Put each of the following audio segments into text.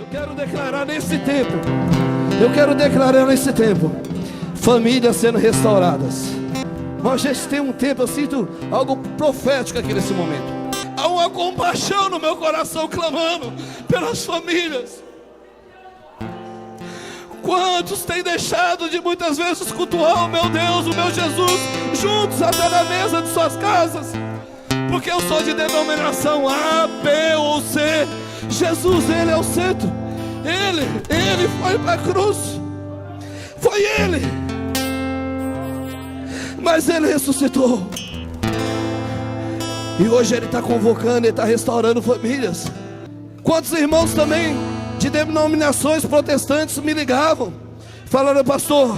quero declarar nesse tempo, famílias sendo restauradas. Mas a gente tem um tempo, eu sinto algo profético aqui nesse momento. Há uma compaixão no meu coração clamando pelas famílias. Quantos têm deixado de muitas vezes cultuar o meu Deus, o meu Jesus, juntos até na mesa de suas casas? Porque eu sou de denominação A, B ou C. Jesus, Ele é o centro. Ele foi para a cruz. Foi Ele. Mas Ele ressuscitou. E hoje Ele está convocando, Ele está restaurando famílias. Quantos irmãos também de denominações protestantes me ligavam, falando: pastor,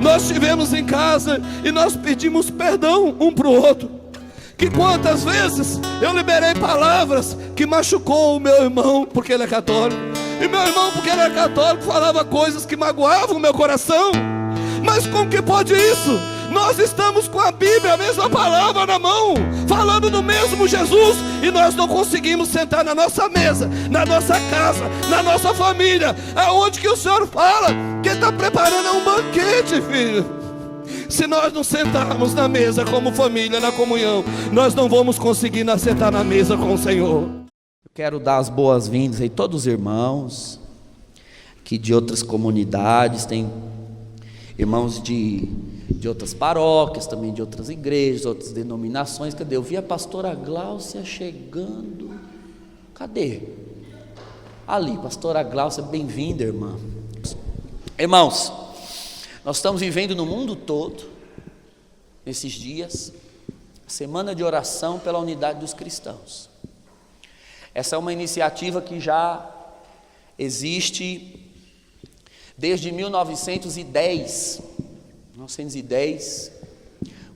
nós estivemos em casa e nós pedimos perdão um para o outro. Que quantas vezes eu liberei palavras que machucou o meu irmão porque ele é católico, e meu irmão, porque ele é católico, falava coisas que magoavam o meu coração. Mas como que pode isso? Nós estamos com a Bíblia, a mesma palavra na mão, falando do mesmo Jesus, e nós não conseguimos sentar na nossa mesa, na nossa casa, na nossa família, aonde que o Senhor fala que está preparando um banquete, filho. Se nós não sentarmos na mesa como família, na comunhão, nós não vamos conseguir sentar na mesa com o Senhor. Eu quero dar as boas-vindas aí a todos os irmãos que de outras comunidades, tem irmãos de outras paróquias, também de outras igrejas, outras denominações. Cadê? Eu vi a pastora Gláucia chegando. Cadê? Ali, pastora Gláucia, bem-vinda, irmã. Irmãos, nós estamos vivendo no mundo todo, nesses dias, semana de oração pela unidade dos cristãos. Essa é uma iniciativa que já existe desde 1910,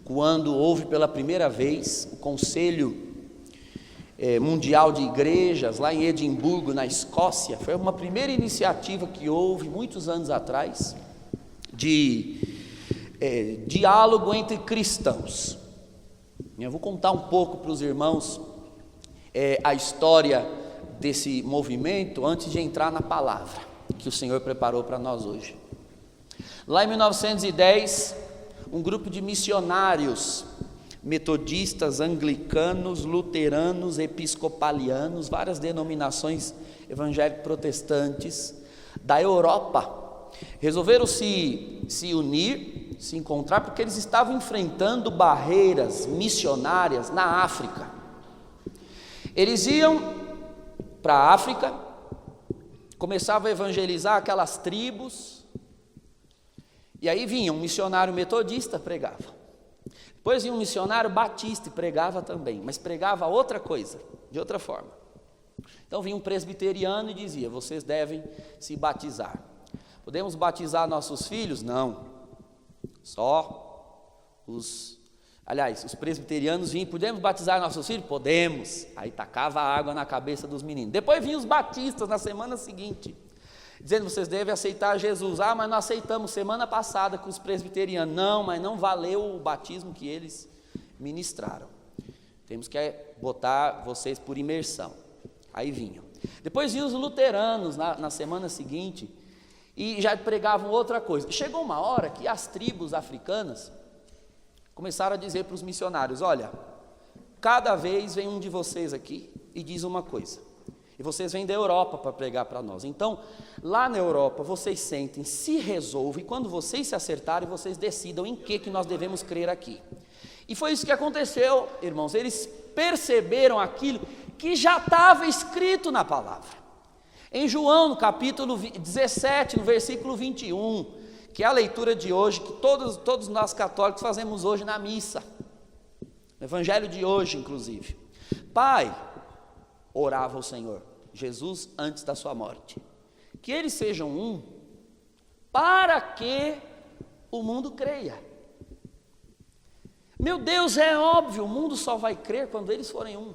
quando houve pela primeira vez o Conselho Mundial de Igrejas, lá em Edimburgo, na Escócia. Foi uma primeira iniciativa que houve muitos anos atrás, de diálogo entre cristãos. Eu vou contar um pouco para os irmãos a história desse movimento antes de entrar na palavra que o Senhor preparou para nós hoje. Lá em 1910, um grupo de missionários metodistas, anglicanos, luteranos, episcopalianos, várias denominações evangélicas protestantes da Europa, resolveram se unir, se encontrar, porque eles estavam enfrentando barreiras missionárias na África. Eles iam para a África, começavam a evangelizar aquelas tribos, e aí vinha um missionário metodista, pregava. Depois vinha um missionário batista e pregava também, mas pregava outra coisa, de outra forma. Então vinha um presbiteriano e dizia: vocês devem se batizar. Podemos batizar nossos filhos? Não. Só os presbiterianos vinham: podemos batizar nossos filhos? Podemos. Aí tacava água na cabeça dos meninos. Depois vinham os batistas na semana seguinte, dizendo: vocês devem aceitar Jesus. Mas nós aceitamos semana passada com os presbiterianos. Não, mas não valeu o batismo que eles ministraram. Temos que botar vocês por imersão. Aí vinham. Depois vinham os luteranos na semana seguinte e já pregavam outra coisa. Chegou uma hora que as tribos africanas começaram a dizer para os missionários: olha, cada vez vem um de vocês aqui e diz uma coisa, e vocês vêm da Europa para pregar para nós. Então, lá na Europa, vocês sentem, se resolvem, e quando vocês se acertarem, vocês decidam em que nós devemos crer aqui. E foi isso que aconteceu, irmãos. Eles perceberam aquilo que já estava escrito na palavra. Em João, no capítulo 17, no versículo 21, que é a leitura de hoje, que todos nós católicos fazemos hoje na missa, no evangelho de hoje, inclusive. Pai, orava o Senhor, Jesus antes da sua morte, que eles sejam um, para que o mundo creia. Meu Deus, é óbvio, o mundo só vai crer quando eles forem um.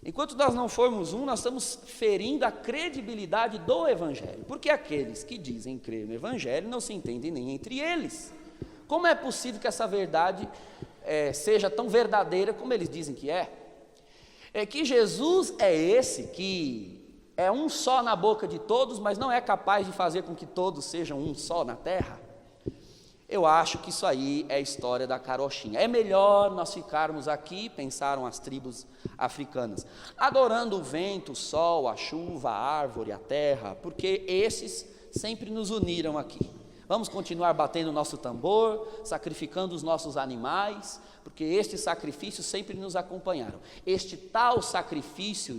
Enquanto nós não formos um, nós estamos ferindo a credibilidade do Evangelho, porque aqueles que dizem crer no Evangelho não se entendem nem entre eles. Como é possível que essa verdade seja tão verdadeira como eles dizem que é? É que Jesus é esse que é um só na boca de todos, mas não é capaz de fazer com que todos sejam um só na terra, eu acho que isso aí é a história da carochinha. É melhor nós ficarmos aqui, pensaram as tribos africanas, adorando o vento, o sol, a chuva, a árvore, a terra, porque esses sempre nos uniram aqui. Vamos continuar batendo o nosso tambor, sacrificando os nossos animais, porque estes sacrifícios sempre nos acompanharam. Este tal sacrifício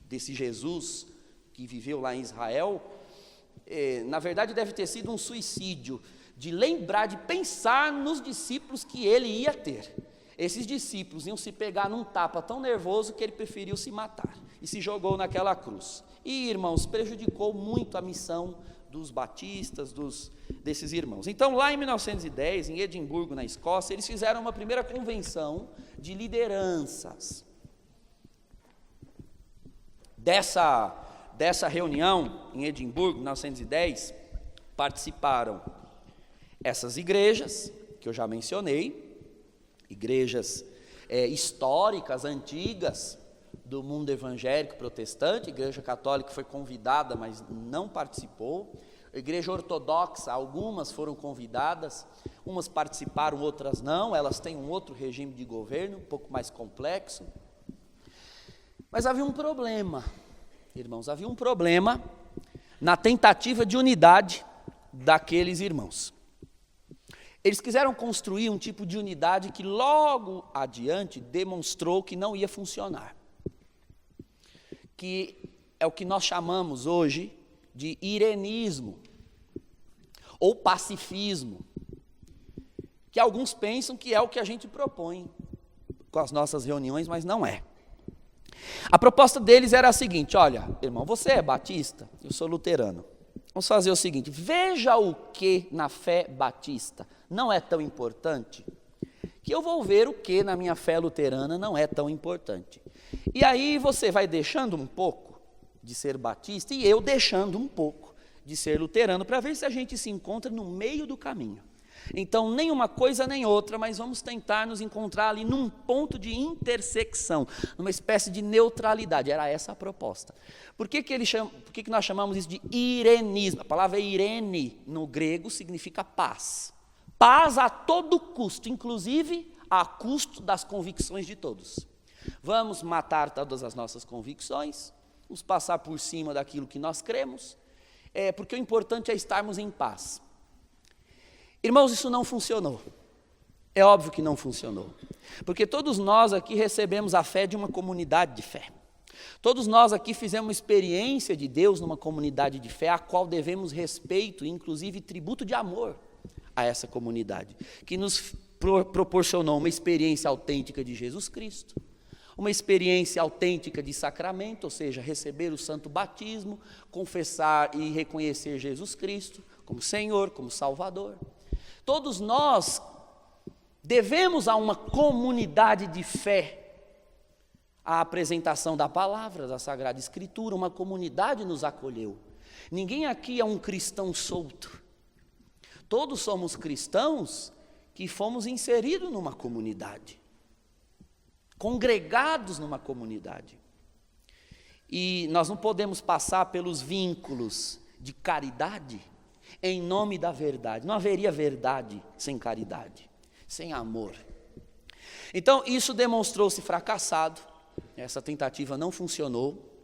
desse Jesus que viveu lá em Israel, na verdade deve ter sido um suicídio, de lembrar, de pensar nos discípulos que ele ia ter. Esses discípulos iam se pegar num tapa tão nervoso que ele preferiu se matar e se jogou naquela cruz. E, irmãos, prejudicou muito a missão dos batistas, desses irmãos. Então, lá em 1910, em Edimburgo, na Escócia, eles fizeram uma primeira convenção de lideranças. Dessa reunião, em Edimburgo, em 1910, participaram essas igrejas, que eu já mencionei, igrejas históricas, antigas, do mundo evangélico protestante. A igreja católica foi convidada, mas não participou. A igreja ortodoxa, algumas foram convidadas, umas participaram, outras não, elas têm um outro regime de governo, um pouco mais complexo. Mas havia um problema, irmãos, havia um problema na tentativa de unidade daqueles irmãos. Eles quiseram construir um tipo de unidade que logo adiante demonstrou que não ia funcionar, que é o que nós chamamos hoje de irenismo, ou pacifismo, que alguns pensam que é o que a gente propõe com as nossas reuniões, mas não é. A proposta deles era a seguinte: olha, irmão, você é batista, eu sou luterano. Vamos fazer o seguinte: veja o que na fé batista não é tão importante, que eu vou ver o que na minha fé luterana não é tão importante. E aí você vai deixando um pouco de ser batista e eu deixando um pouco de ser luterano, para ver se a gente se encontra no meio do caminho. Então, nem uma coisa nem outra, mas vamos tentar nos encontrar ali num ponto de intersecção, numa espécie de neutralidade. Era essa a proposta. Por que nós chamamos isso de irenismo? A palavra irene, no grego, significa paz. Paz a todo custo, inclusive a custo das convicções de todos. Vamos matar todas as nossas convicções, vamos passar por cima daquilo que nós cremos, porque o importante é estarmos em paz. Irmãos, isso não funcionou. É óbvio que não funcionou. Porque todos nós aqui recebemos a fé de uma comunidade de fé. Todos nós aqui fizemos uma experiência de Deus numa comunidade de fé, a qual devemos respeito e inclusive tributo de amor a essa comunidade, que nos proporcionou uma experiência autêntica de Jesus Cristo, uma experiência autêntica de sacramento, ou seja, receber o santo batismo, confessar e reconhecer Jesus Cristo como Senhor, como Salvador. Todos nós devemos a uma comunidade de fé a apresentação da palavra, da Sagrada Escritura. Uma comunidade nos acolheu. Ninguém aqui é um cristão solto. Todos somos cristãos que fomos inseridos numa comunidade, congregados numa comunidade. E nós não podemos passar pelos vínculos de caridade em nome da verdade. Não haveria verdade sem caridade, sem amor. Então, isso demonstrou-se fracassado, essa tentativa não funcionou.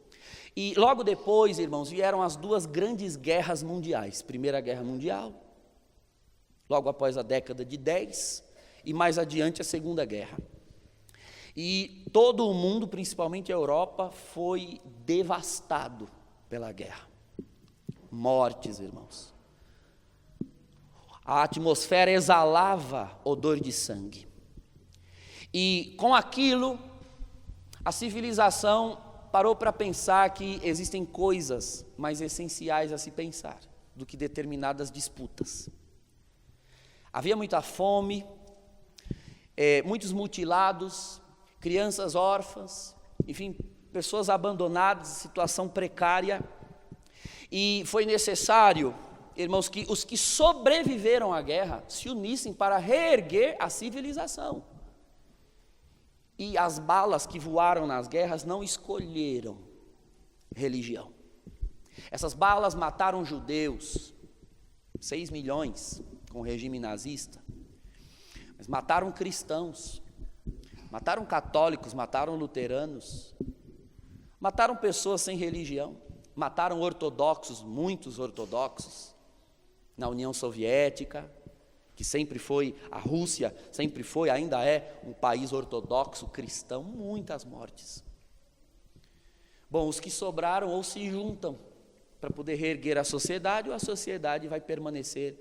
E logo depois, irmãos, vieram as duas grandes guerras mundiais. Primeira Guerra Mundial, logo após a década de 10, e mais adiante a Segunda Guerra. E todo o mundo, principalmente a Europa, foi devastado pela guerra. Mortes, irmãos. A atmosfera exalava odor de sangue. E com aquilo, a civilização parou para pensar que existem coisas mais essenciais a se pensar do que determinadas disputas. Havia muita fome, muitos mutilados, crianças órfãs, enfim, pessoas abandonadas, situação precária. E foi necessário, irmãos, que os que sobreviveram à guerra se unissem para reerguer a civilização. E as balas que voaram nas guerras não escolheram religião. Essas balas mataram judeus, 6 milhões com o regime nazista, mas mataram cristãos, mataram católicos, mataram luteranos, mataram pessoas sem religião, mataram ortodoxos, muitos ortodoxos, na União Soviética, que sempre foi, a Rússia sempre foi, ainda é um país ortodoxo, cristão, muitas mortes. Bom, os que sobraram ou se juntam para poder reerguer a sociedade, ou a sociedade vai permanecer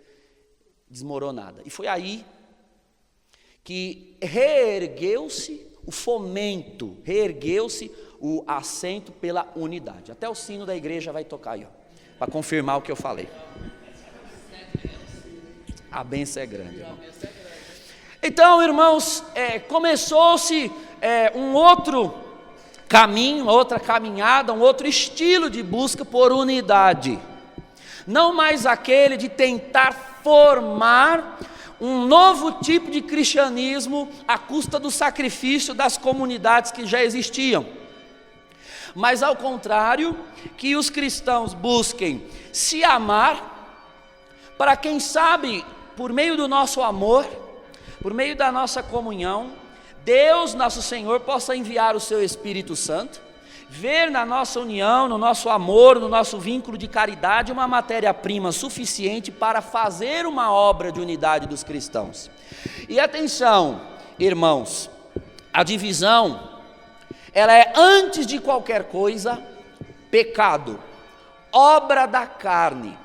desmoronada. E foi aí que reergueu-se o fomento, reergueu-se o assento pela unidade. Até o sino da igreja vai tocar aí, para confirmar o que eu falei. A bênção é grande, irmão. Então, irmãos, começou-se um outro caminho, outra caminhada, um outro estilo de busca por unidade. Não mais aquele de tentar formar um novo tipo de cristianismo à custa do sacrifício das comunidades que já existiam. Mas ao contrário, que os cristãos busquem se amar, para quem sabe, por meio do nosso amor, por meio da nossa comunhão, Deus, nosso Senhor, possa enviar o seu Espírito Santo, ver na nossa união, no nosso amor, no nosso vínculo de caridade, uma matéria-prima suficiente para fazer uma obra de unidade dos cristãos. E atenção, irmãos, a divisão, ela é, antes de qualquer coisa, pecado, obra da carne.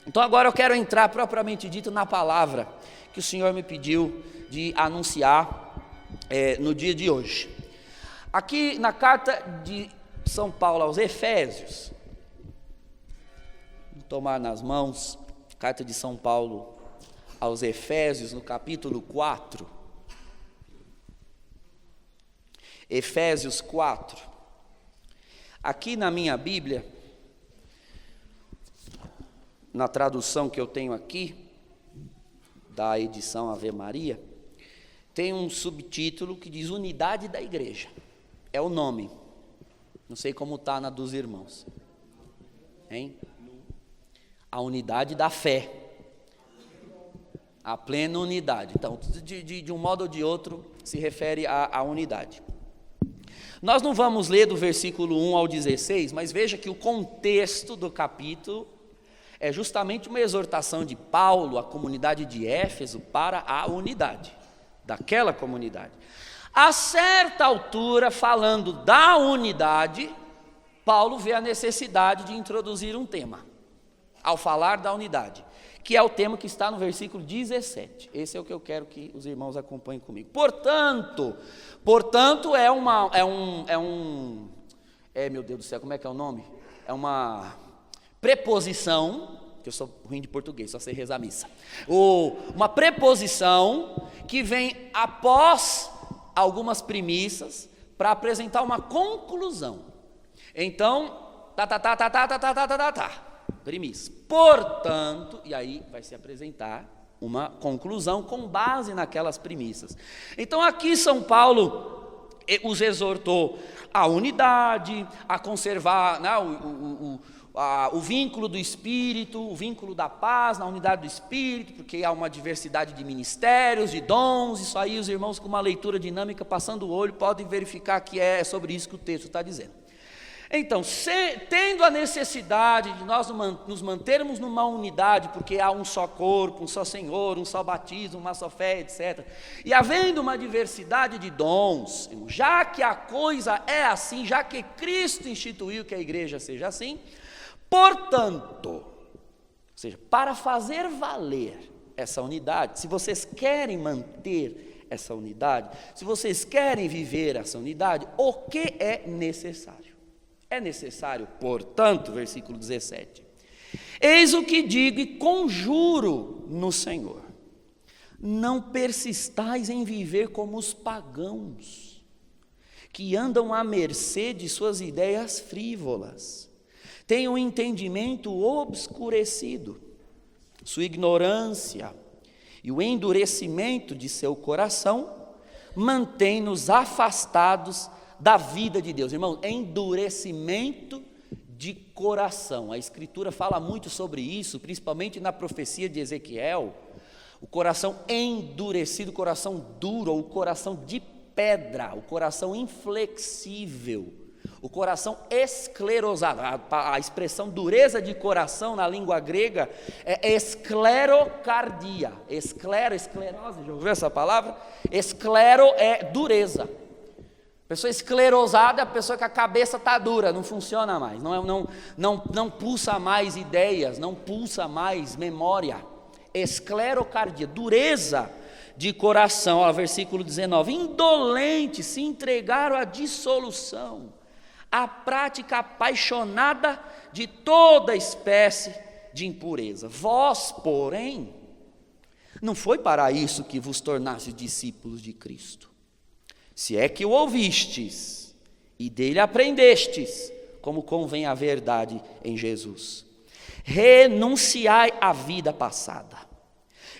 Então agora eu quero entrar propriamente dito na palavra que o Senhor me pediu de anunciar no dia de hoje. Aqui na carta de São Paulo aos Efésios, vou tomar nas mãos, carta de São Paulo aos Efésios, no capítulo 4, Efésios 4, aqui na minha Bíblia, na tradução que eu tenho aqui, da edição Ave Maria, tem um subtítulo que diz Unidade da Igreja, é o nome, não sei como está na dos irmãos, hein? A unidade da fé, a plena unidade. Então, de um modo ou de outro, se refere à unidade. Nós não vamos ler do versículo 1 ao 16, mas veja que o contexto do capítulo é justamente uma exortação de Paulo à comunidade de Éfeso para a unidade daquela comunidade. A certa altura, falando da unidade, Paulo vê a necessidade de introduzir um tema, ao falar da unidade, que é o tema que está no versículo 17. Esse é o que eu quero que os irmãos acompanhem comigo. Portanto, meu Deus do céu, como é que é o nome? É uma preposição, que eu sou ruim de português, só sei rezar a missa. Uma preposição que vem após algumas premissas para apresentar uma conclusão. Então, premissa. Portanto, e aí vai se apresentar uma conclusão com base naquelas premissas. Então, aqui São Paulo os exortou à unidade, a conservar, né, o vínculo do Espírito, o vínculo da paz na unidade do Espírito, porque há uma diversidade de ministérios, de dons. Isso aí os irmãos com uma leitura dinâmica, passando o olho, podem verificar que é sobre isso que o texto está dizendo. Então, tendo a necessidade de nós nos mantermos numa unidade, porque há um só corpo, um só Senhor, um só batismo, uma só fé, etc. E havendo uma diversidade de dons, já que a coisa é assim, já que Cristo instituiu que a igreja seja assim, portanto, ou seja, para fazer valer essa unidade, se vocês querem manter essa unidade, se vocês querem viver essa unidade, o que é necessário? É necessário, portanto, versículo 17, eis o que digo e conjuro no Senhor, não persistais em viver como os pagãos, que andam à mercê de suas ideias frívolas, têm o entendimento obscurecido, sua ignorância e o endurecimento de seu coração mantém-nos afastados da vida de Deus. Irmão, endurecimento de coração. A Escritura fala muito sobre isso, principalmente na profecia de Ezequiel. O coração endurecido, o coração duro, ou o coração de pedra, o coração inflexível, o coração esclerosado. A expressão dureza de coração na língua grega é esclerocardia. Esclerose, já ouviu essa palavra? Esclero é dureza. Pessoa esclerosada é a pessoa que a cabeça está dura, não funciona mais, não pulsa mais ideias, não pulsa mais memória. Esclerocardia, dureza de coração. Olha, versículo 19: indolentes, se entregaram à dissolução, à prática apaixonada de toda espécie de impureza. Vós, porém, não foi para isso que vos tornastes discípulos de Cristo, se é que o ouvistes e dele aprendestes, como convém a verdade em Jesus. Renunciai à vida passada,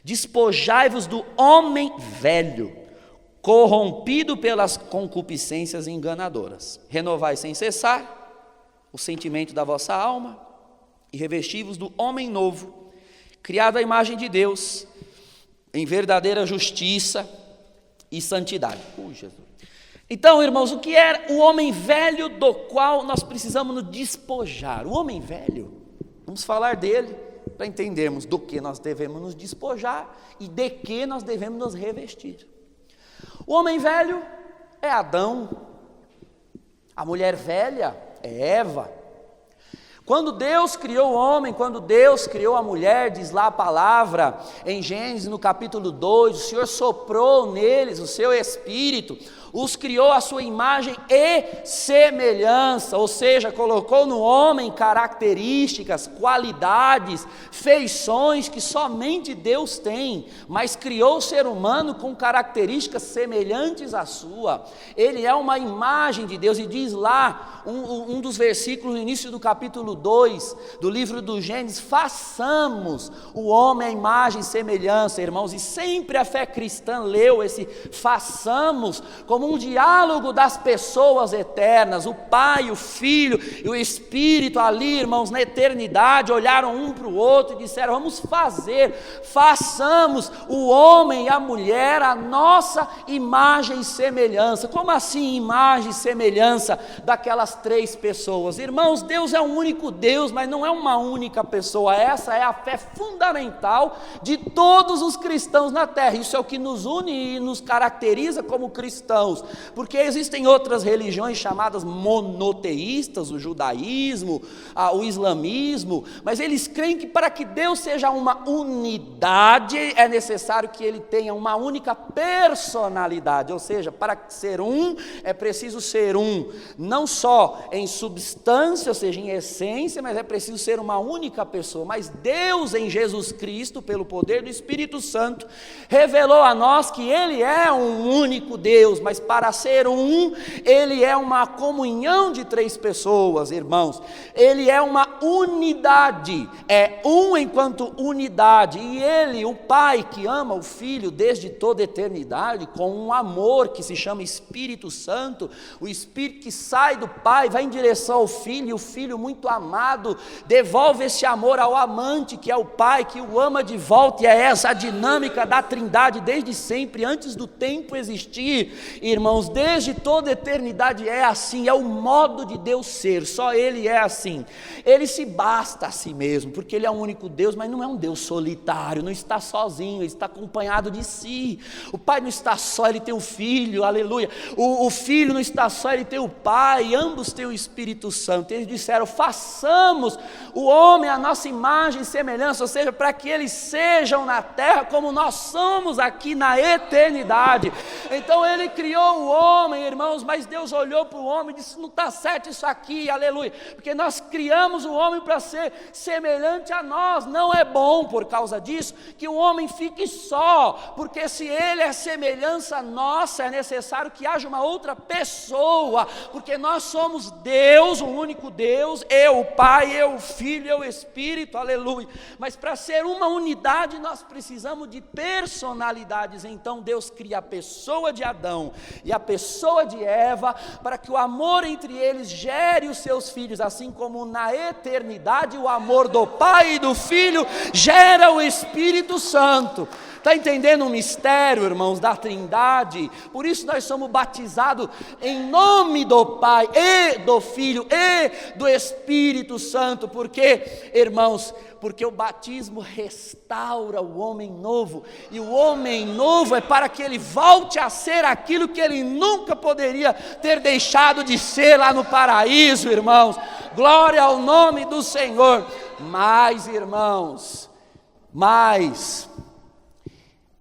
despojai-vos do homem velho, corrompido pelas concupiscências enganadoras. Renovai sem cessar o sentimento da vossa alma e revesti-vos do homem novo, criado à imagem de Deus, em verdadeira justiça e santidade. Jesus. Então, irmãos, o que é o homem velho do qual nós precisamos nos despojar? O homem velho, vamos falar dele para entendermos do que nós devemos nos despojar e de que nós devemos nos revestir. O homem velho é Adão, a mulher velha é Eva. Quando Deus criou o homem, quando Deus criou a mulher, diz lá a palavra em Gênesis no capítulo 2, o Senhor soprou neles o seu espírito, os criou à sua imagem e semelhança, ou seja, colocou no homem características, qualidades, feições que somente Deus tem, mas criou o ser humano com características semelhantes à sua. Ele é uma imagem de Deus, e diz lá um dos versículos no início do capítulo 2 do livro do Gênesis: façamos o homem à imagem e semelhança, irmãos. E sempre a fé cristã leu esse façamos como um diálogo das pessoas eternas. O Pai, o Filho e o Espírito ali, irmãos, na eternidade, olharam um para o outro e disseram: vamos façamos o homem e a mulher a nossa imagem e semelhança. Como assim imagem e semelhança daquelas três pessoas? Irmãos, Deus é um único Deus, mas não é uma única pessoa. Essa é a fé fundamental de todos os cristãos na terra. Isso é o que nos une e nos caracteriza como cristãos, porque existem outras religiões chamadas monoteístas, o judaísmo, o islamismo, mas eles creem que para que Deus seja uma unidade, é necessário que ele tenha uma única personalidade, ou seja, para ser um, é preciso ser um, não só em substância, ou seja, em essência, mas é preciso ser uma única pessoa. Mas Deus em Jesus Cristo, pelo poder do Espírito Santo, revelou a nós que ele é um único Deus, mas para ser um, ele é uma comunhão de três pessoas, irmãos. Ele é uma unidade, é um enquanto unidade, e ele, o Pai que ama o Filho desde toda a eternidade, com um amor que se chama Espírito Santo, o Espírito que sai do Pai, vai em direção ao Filho, e o Filho muito amado devolve esse amor ao amante, que é o Pai, que o ama de volta, e é essa a dinâmica da Trindade desde sempre, antes do tempo existir, irmãos, desde toda a eternidade é assim, é o modo de Deus ser, só ele é assim. Ele se basta a si mesmo, porque ele é o único Deus, mas não é um Deus solitário, não está sozinho, ele está acompanhado de si. O Pai não está só, ele tem o Filho, aleluia. O Filho não está só, ele tem o Pai, ambos têm o Espírito Santo. Eles disseram: façamos o homem a nossa imagem e semelhança, ou seja, para que eles sejam na terra como nós somos aqui na eternidade. Então ele criou o homem, irmãos, mas Deus olhou para o homem e disse: não está certo isso aqui, aleluia, porque nós criamos o homem para ser semelhante a nós. Não é bom, por causa disso, que o homem fique só, porque se ele é semelhança nossa, é necessário que haja uma outra pessoa, porque nós somos Deus, um único Deus, eu o Pai, eu o Filho, eu o Espírito, aleluia. Mas para ser uma unidade nós precisamos de personalidades. Então Deus cria a pessoa de Adão, e a pessoa de Eva, para que o amor entre eles gere os seus filhos, assim como na eternidade o amor do Pai e do Filho gera o Espírito Santo. Está entendendo o mistério, irmãos, da Trindade? Por isso nós somos batizados em nome do Pai e do Filho e do Espírito Santo. Porque, irmãos, porque o batismo restaura o homem novo, e o homem novo é para que ele volte a ser aquilo que ele nunca poderia ter deixado de ser lá no paraíso, irmãos. Glória ao nome do Senhor. Mas, irmãos,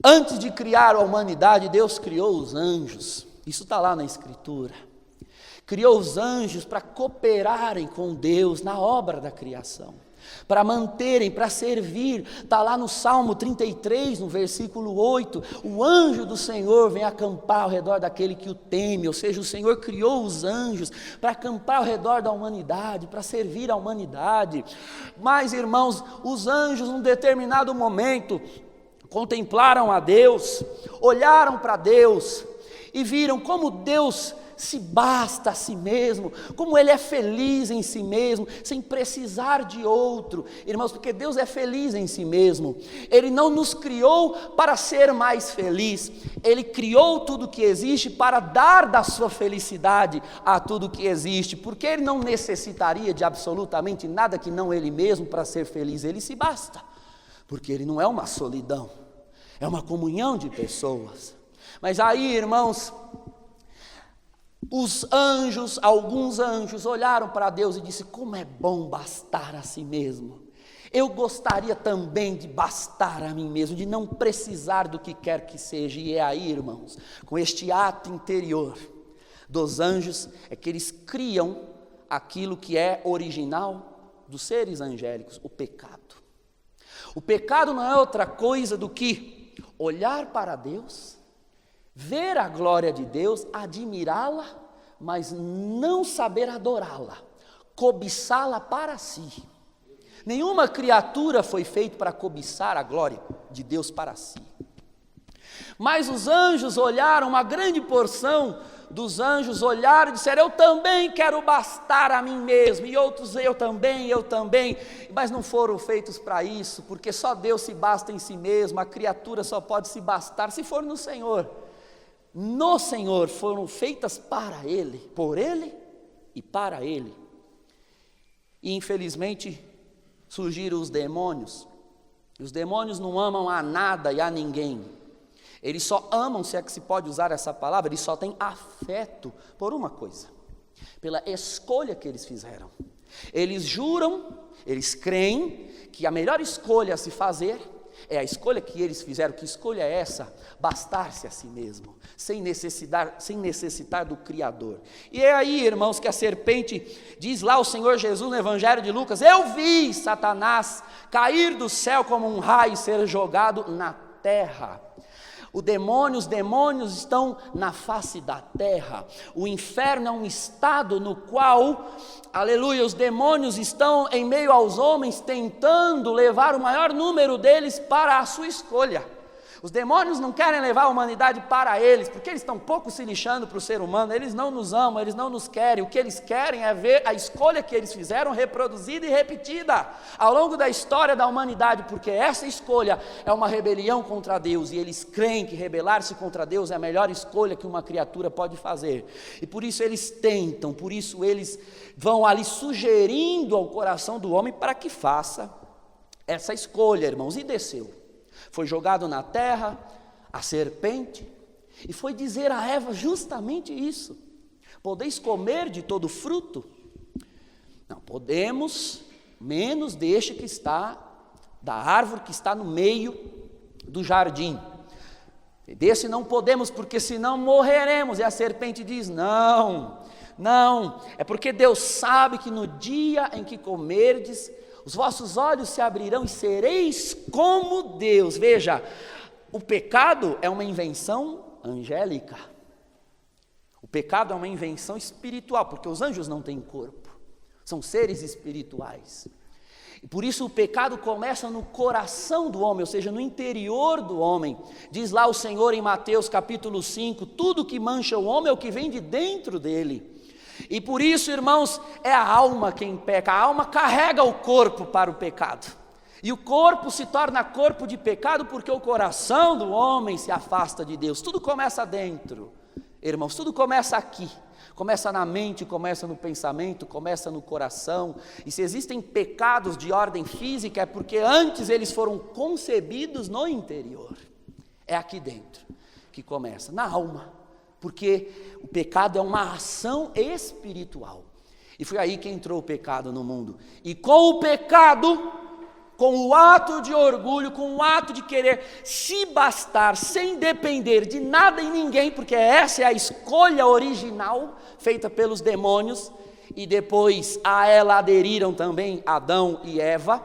antes de criar a humanidade, Deus criou os anjos. Isso está lá na Escritura. Criou os anjos para cooperarem com Deus na obra da criação, para manterem, para servir. Está lá no Salmo 33, no versículo 8, o anjo do Senhor vem acampar ao redor daquele que o teme. Ou seja, o Senhor criou os anjos para acampar ao redor da humanidade, para servir a humanidade. Mas, irmãos, os anjos, num determinado momento, contemplaram a Deus, olharam para Deus e viram como Deus se basta a si mesmo, como Ele é feliz em si mesmo, sem precisar de outro. Irmãos, porque Deus é feliz em si mesmo. Ele não nos criou para ser mais feliz, Ele criou tudo que existe para dar da sua felicidade a tudo que existe, porque Ele não necessitaria de absolutamente nada que não Ele mesmo para ser feliz. Ele se basta, porque Ele não é uma solidão, é uma comunhão de pessoas. Mas aí, irmãos, alguns anjos olharam para Deus e disseram: como é bom bastar a si mesmo. Eu gostaria também de bastar a mim mesmo, de não precisar do que quer que seja. E é aí, irmãos, com este ato interior dos anjos, é que eles criam aquilo que é original dos seres angélicos, o pecado. O pecado não é outra coisa do que olhar para Deus, ver a glória de Deus, admirá-la, mas não saber adorá-la, cobiçá-la para si. Nenhuma criatura foi feita para cobiçar a glória de Deus para si. Mas os anjos olharam, uma grande porção dos anjos olharam e disseram: eu também quero bastar a mim mesmo. E outros: eu também. Mas não foram feitos para isso, porque só Deus se basta em si mesmo. A criatura só pode se bastar se for no Senhor. No Senhor foram feitas para Ele, por Ele e para Ele. E infelizmente surgiram os demônios. E os demônios não amam a nada e a ninguém. Eles só amam, se é que se pode usar essa palavra, eles só têm afeto por uma coisa: pela escolha que eles fizeram. Eles juram, eles creem que a melhor escolha a se fazer é a escolha que eles fizeram. Que escolha é essa? Bastar-se a si mesmo, sem necessitar do Criador. E é aí, irmãos, que a serpente, diz lá o Senhor Jesus no Evangelho de Lucas: eu vi Satanás cair do céu como um raio e ser jogado na terra. Os demônios estão na face da terra. O inferno é um estado no qual, aleluia, os demônios estão em meio aos homens, tentando levar o maior número deles para a sua escolha. Os demônios não querem levar a humanidade para eles, porque eles estão pouco se lixando para o ser humano. Eles não nos amam, eles não nos querem. O que eles querem é ver a escolha que eles fizeram reproduzida e repetida ao longo da história da humanidade, porque essa escolha é uma rebelião contra Deus, e eles creem que rebelar-se contra Deus é a melhor escolha que uma criatura pode fazer. E por isso eles tentam, por isso eles vão ali sugerindo ao coração do homem para que faça essa escolha, irmãos. E desceu. Foi jogado na terra a serpente e foi dizer a Eva justamente isso: podeis comer de todo fruto? Não podemos, menos deste que está, da árvore que está no meio do jardim. Desse não podemos, porque senão morreremos. E a serpente diz: não, é porque Deus sabe que no dia em que comerdes, os vossos olhos se abrirão e sereis como Deus. Veja, o pecado é uma invenção angélica. O pecado é uma invenção espiritual, porque os anjos não têm corpo, são seres espirituais. E por isso o pecado começa no coração do homem, ou seja, no interior do homem. Diz lá o Senhor em Mateus capítulo 5, tudo que mancha o homem é o que vem de dentro dele. E por isso, irmãos, é a alma quem peca, a alma carrega o corpo para o pecado. E o corpo se torna corpo de pecado porque o coração do homem se afasta de Deus. Tudo começa dentro, irmãos, tudo começa aqui. Começa na mente, começa no pensamento, começa no coração. E se existem pecados de ordem física, é porque antes eles foram concebidos no interior. É aqui dentro que começa, na alma. Porque o pecado é uma ação espiritual. E foi aí que entrou o pecado no mundo. E com o pecado, com o ato de orgulho, com o ato de querer se bastar, sem depender de nada e ninguém, porque essa é a escolha original feita pelos demônios, e depois a ela aderiram também Adão e Eva.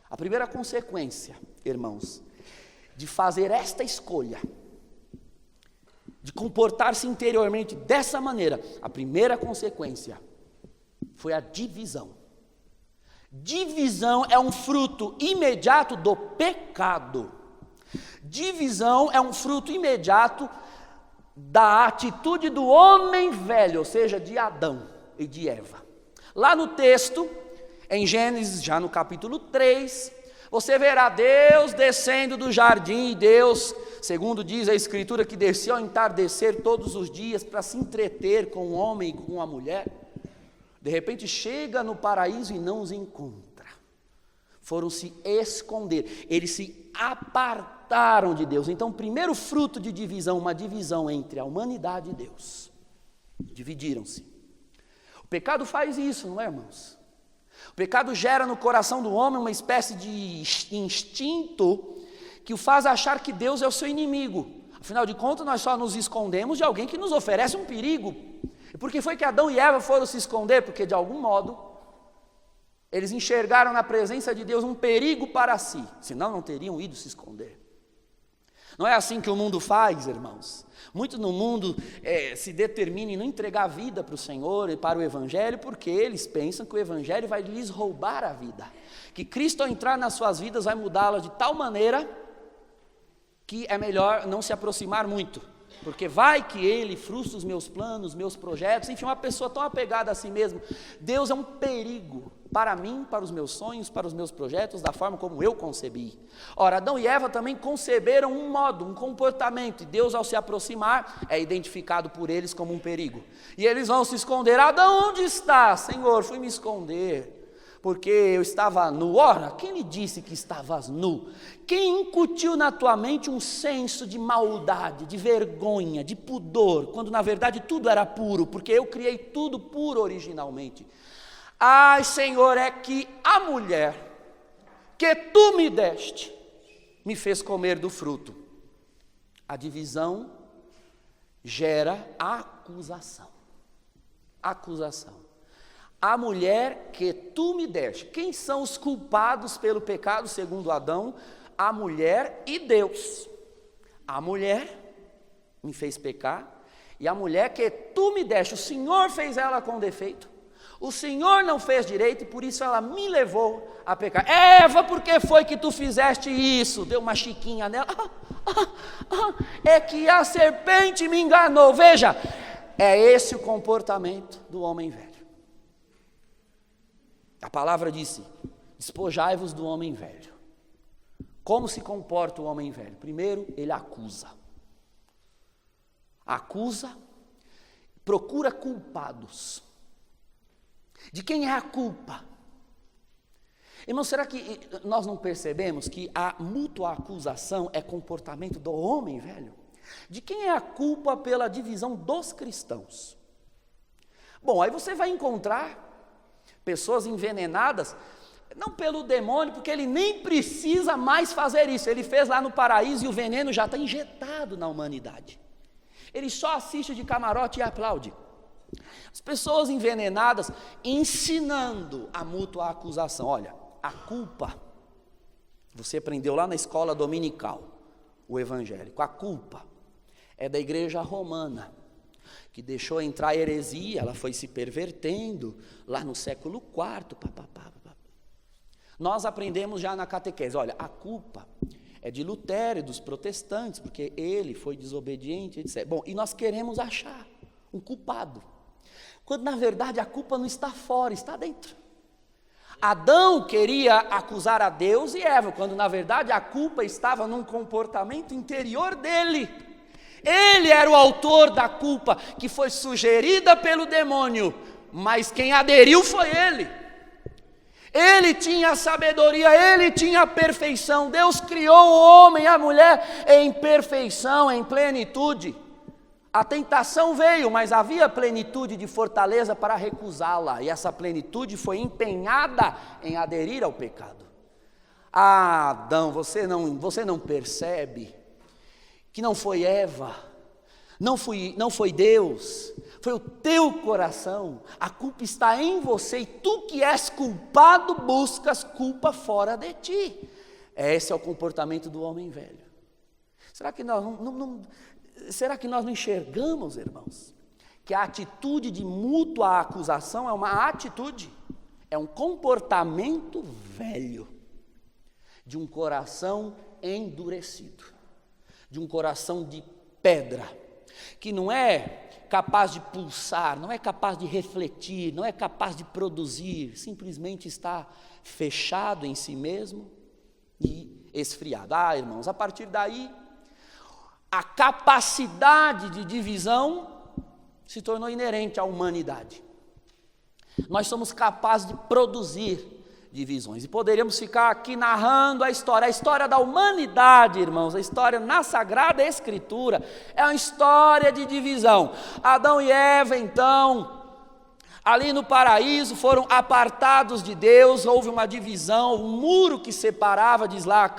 A primeira consequência, irmãos, de fazer esta escolha, de comportar-se interiormente dessa maneira, a primeira consequência foi a divisão. Divisão é um fruto imediato do pecado. Divisão é um fruto imediato da atitude do homem velho, ou seja, de Adão e de Eva. Lá no texto, em Gênesis, já no capítulo 3, você verá Deus descendo do jardim, e Deus, segundo diz a Escritura, que desceu ao entardecer todos os dias para se entreter com o homem e com a mulher. De repente chega no paraíso e não os encontra. Foram se esconder, eles se apartaram de Deus. Então, primeiro fruto de divisão, uma divisão entre a humanidade e Deus. Dividiram-se. O pecado faz isso, não é, irmãos? O pecado gera no coração do homem uma espécie de instinto que o faz achar que Deus é o seu inimigo. Afinal de contas, nós só nos escondemos de alguém que nos oferece um perigo. E por que foi que Adão e Eva foram se esconder? Porque de algum modo eles enxergaram na presença de Deus um perigo para si, senão não teriam ido se esconder. Não é assim que o mundo faz, irmãos. Muito no mundo se determina em não entregar a vida para o Senhor e para o Evangelho, porque eles pensam que o Evangelho vai lhes roubar a vida, que Cristo ao entrar nas suas vidas vai mudá-las de tal maneira que é melhor não se aproximar muito, porque vai que ele frustra os meus planos, meus projetos, enfim, uma pessoa tão apegada a si mesmo. Deus é um perigo para mim, para os meus sonhos, para os meus projetos, da forma como eu concebi. Ora, Adão e Eva também conceberam um modo, um comportamento, e Deus ao se aproximar é identificado por eles como um perigo. E eles vão se esconder. Adão, onde está? Senhor, fui me esconder, porque eu estava nu. Ora, quem lhe disse que estavas nu? Quem incutiu na tua mente um senso de maldade, de vergonha, de pudor, quando na verdade tudo era puro, porque eu criei tudo puro originalmente. Ai, Senhor, é que a mulher que tu me deste, me fez comer do fruto. A divisão gera acusação. Acusação. A mulher que tu me deste. Quem são os culpados pelo pecado, segundo Adão? A mulher e Deus. A mulher me fez pecar, e a mulher que tu me deste, o Senhor fez ela com defeito. O Senhor não fez direito e por isso ela me levou a pecar. Eva, por que foi que tu fizeste isso? Deu uma chiquinha nela. É que a serpente me enganou. Veja, é esse o comportamento do homem velho. A palavra disse: despojai-vos do homem velho. Como se comporta o homem velho? Primeiro, ele acusa. Acusa, procura culpados. De quem é a culpa? Irmão, será que nós não percebemos que a mútua acusação é comportamento do homem velho? De quem é a culpa pela divisão dos cristãos? Bom, aí você vai encontrar pessoas envenenadas, não pelo demônio, porque ele nem precisa mais fazer isso. Ele fez lá no paraíso e o veneno já está injetado na humanidade. Ele só assiste de camarote e aplaude. As pessoas envenenadas ensinando a mútua acusação. Olha, a culpa, você aprendeu lá na escola dominical, o evangélico, a culpa é da igreja romana, que deixou entrar a heresia, ela foi se pervertendo lá no século IV. Nós aprendemos já na catequese, olha, a culpa é de Lutero e dos protestantes, porque ele foi desobediente, etc. Bom, e nós queremos achar um culpado, quando na verdade a culpa não está fora, está dentro. Adão queria acusar a Deus e Eva, quando na verdade a culpa estava num comportamento interior dele. Ele era o autor da culpa, que foi sugerida pelo demônio, mas quem aderiu foi ele. Ele tinha a sabedoria, ele tinha a perfeição. Deus criou o homem e a mulher em perfeição, em plenitude. A tentação veio, mas havia plenitude de fortaleza para recusá-la, e essa plenitude foi empenhada em aderir ao pecado. Ah, Adão, você não percebe que não foi Eva, não foi Deus, foi o teu coração. A culpa está em você, e tu que és culpado buscas culpa fora de ti. Esse é o comportamento do homem velho. Será que nós não enxergamos, irmãos, que a atitude de mútua acusação é uma atitude, é um comportamento velho, de um coração endurecido, de um coração de pedra, que não é capaz de pulsar, não é capaz de refletir, não é capaz de produzir, simplesmente está fechado em si mesmo e esfriado. Ah, irmãos, a partir daí, a capacidade de divisão se tornou inerente à humanidade. Nós somos capazes de produzir divisões, e poderíamos ficar aqui narrando a história da humanidade, irmãos. A história na Sagrada Escritura é uma história de divisão. Adão e Eva, então, ali no paraíso, foram apartados de Deus, houve uma divisão, um muro que separava, diz lá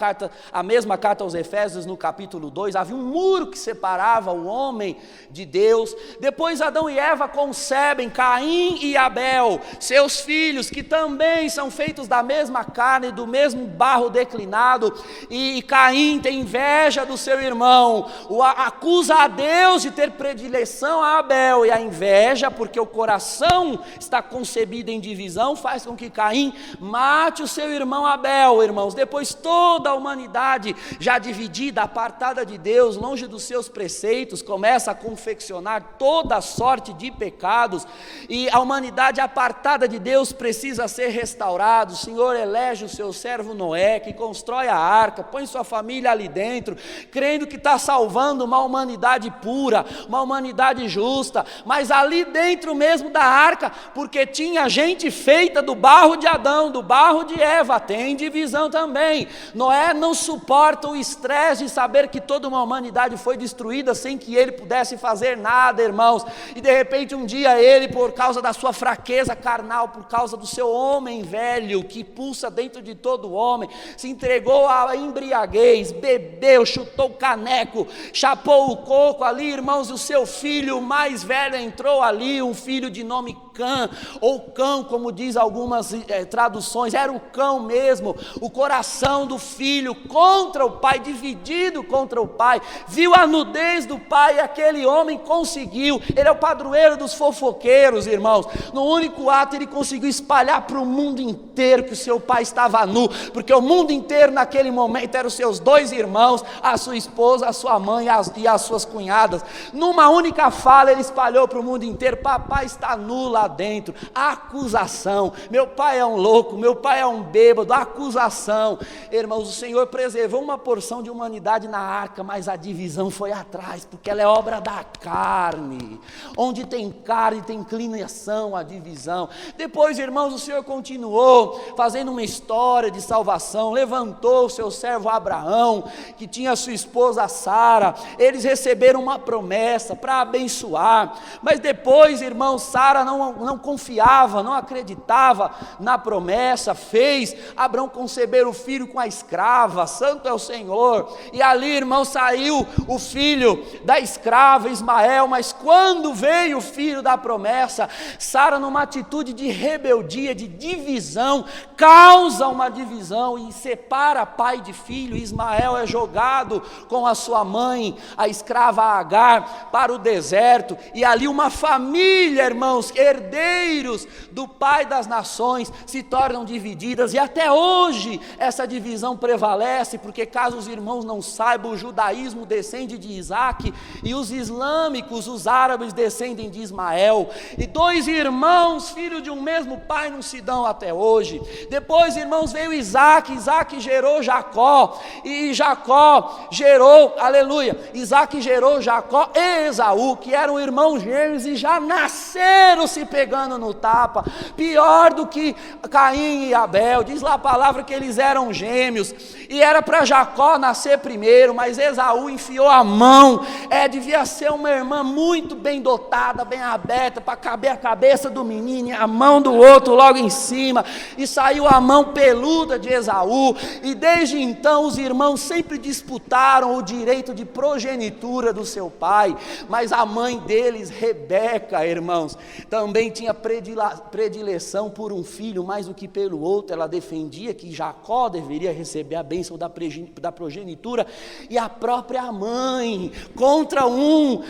a mesma carta aos Efésios no capítulo 2, havia um muro que separava o homem de Deus. Depois Adão e Eva concebem Caim e Abel, seus filhos, que também são feitos da mesma carne, do mesmo barro declinado, e Caim tem inveja do seu irmão, acusa a Deus de ter predileção a Abel, e a inveja, porque o coração está concebido em divisão, faz com que Caim mate o seu irmão Abel, irmãos. Depois toda a humanidade, já dividida, apartada de Deus, longe dos seus preceitos, começa a confeccionar toda sorte de pecados, e a humanidade apartada de Deus precisa ser restaurada. O Senhor elege o seu servo Noé, que constrói a arca, põe sua família ali dentro, crendo que está salvando uma humanidade pura, uma humanidade justa, mas ali dentro mesmo da arca, porque tinha gente feita do barro de Adão, do barro de Eva, tem divisão também. Noé não suporta o estresse de saber que toda uma humanidade foi destruída sem que ele pudesse fazer nada, irmãos, e de repente um dia ele, por causa da sua fraqueza carnal, por causa do seu homem velho, que pulsa dentro de todo homem, se entregou à embriaguez, bebeu, chutou o caneco, chapou o coco ali, irmãos, e o seu filho mais velho entrou ali, um filho de nome Cã, ou cão, como diz algumas traduções, era o cão mesmo. O coração do filho contra o pai, dividido contra o pai, viu a nudez do pai, e aquele homem conseguiu, ele é o padroeiro dos fofoqueiros, irmãos. No único ato ele conseguiu espalhar para o mundo inteiro que o seu pai estava nu, porque o mundo inteiro naquele momento eram os seus dois irmãos, a sua esposa, a sua mãe e as suas cunhadas. Numa única fala ele espalhou para o mundo inteiro: papai está nu lá dentro. Acusação, meu pai é um louco, meu pai é um bêbado. Acusação, irmãos, o Senhor preservou uma porção de humanidade na arca, mas a divisão foi atrás, porque ela é obra da carne. Onde tem carne tem inclinação à divisão. Depois, irmãos, o Senhor continuou fazendo uma história de salvação, levantou o seu servo Abraão, que tinha sua esposa Sara. Eles receberam uma promessa para abençoar, mas depois, irmãos, Sara não confiava, não acreditava na promessa, fez Abraão conceber o filho com a escrava, santo é o Senhor, e ali, irmão, saiu o filho da escrava, Ismael. Mas quando veio o filho da promessa, Sara, numa atitude de rebeldia, de divisão, causa uma divisão e separa pai de filho. Ismael é jogado com a sua mãe, a escrava Agar, para o deserto, e ali uma família, irmãos, herdeira herdeiros do Pai das nações, se tornam divididas, e até hoje essa divisão prevalece, porque caso os irmãos não saibam, o judaísmo descende de Isaac, e os islâmicos, os árabes, descendem de Ismael, e dois irmãos, filhos de um mesmo pai, não se dão até hoje. Depois, irmãos, veio Isaac gerou Jacó, e Jacó gerou, aleluia, Isaac gerou Jacó e Esaú, que eram irmãos gêmeos, e já nasceram se pegando no tapa, pior do que Caim e Abel. Diz lá a palavra que eles eram gêmeos, e era para Jacó nascer primeiro, mas Esaú enfiou a mão, devia ser uma irmã muito bem dotada, bem aberta, para caber a cabeça do menino e a mão do outro logo em cima, e saiu a mão peluda de Esaú, e desde então os irmãos sempre disputaram o direito de progenitura do seu pai, mas a mãe deles, Rebeca, irmãos, também tinha predileção por um filho mais do que pelo outro. Ela defendia que Jacó deveria receber a bênção da progenitura, e a própria mãe, contra um,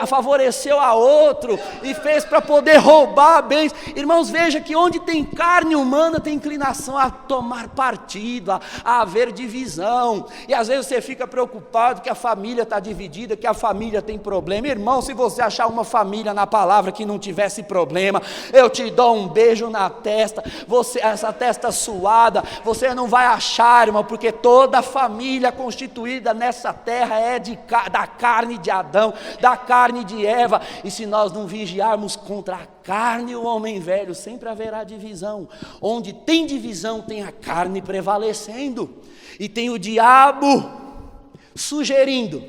favoreceu a outro, e fez para poder roubar a bênção. Irmãos, veja que onde tem carne humana, tem inclinação a tomar partido, a haver divisão, e às vezes você fica preocupado que a família está dividida, que a família tem problema. Irmão, se você achar uma família na palavra que não tivesse problema, eu te dou um beijo na testa, essa testa suada, você não vai achar, irmão, porque toda família constituída nessa terra é da carne de Adão, da carne de Eva, e se nós não vigiarmos contra a carne e o homem velho, sempre haverá divisão. Onde tem divisão, tem a carne prevalecendo, e tem o diabo sugerindo,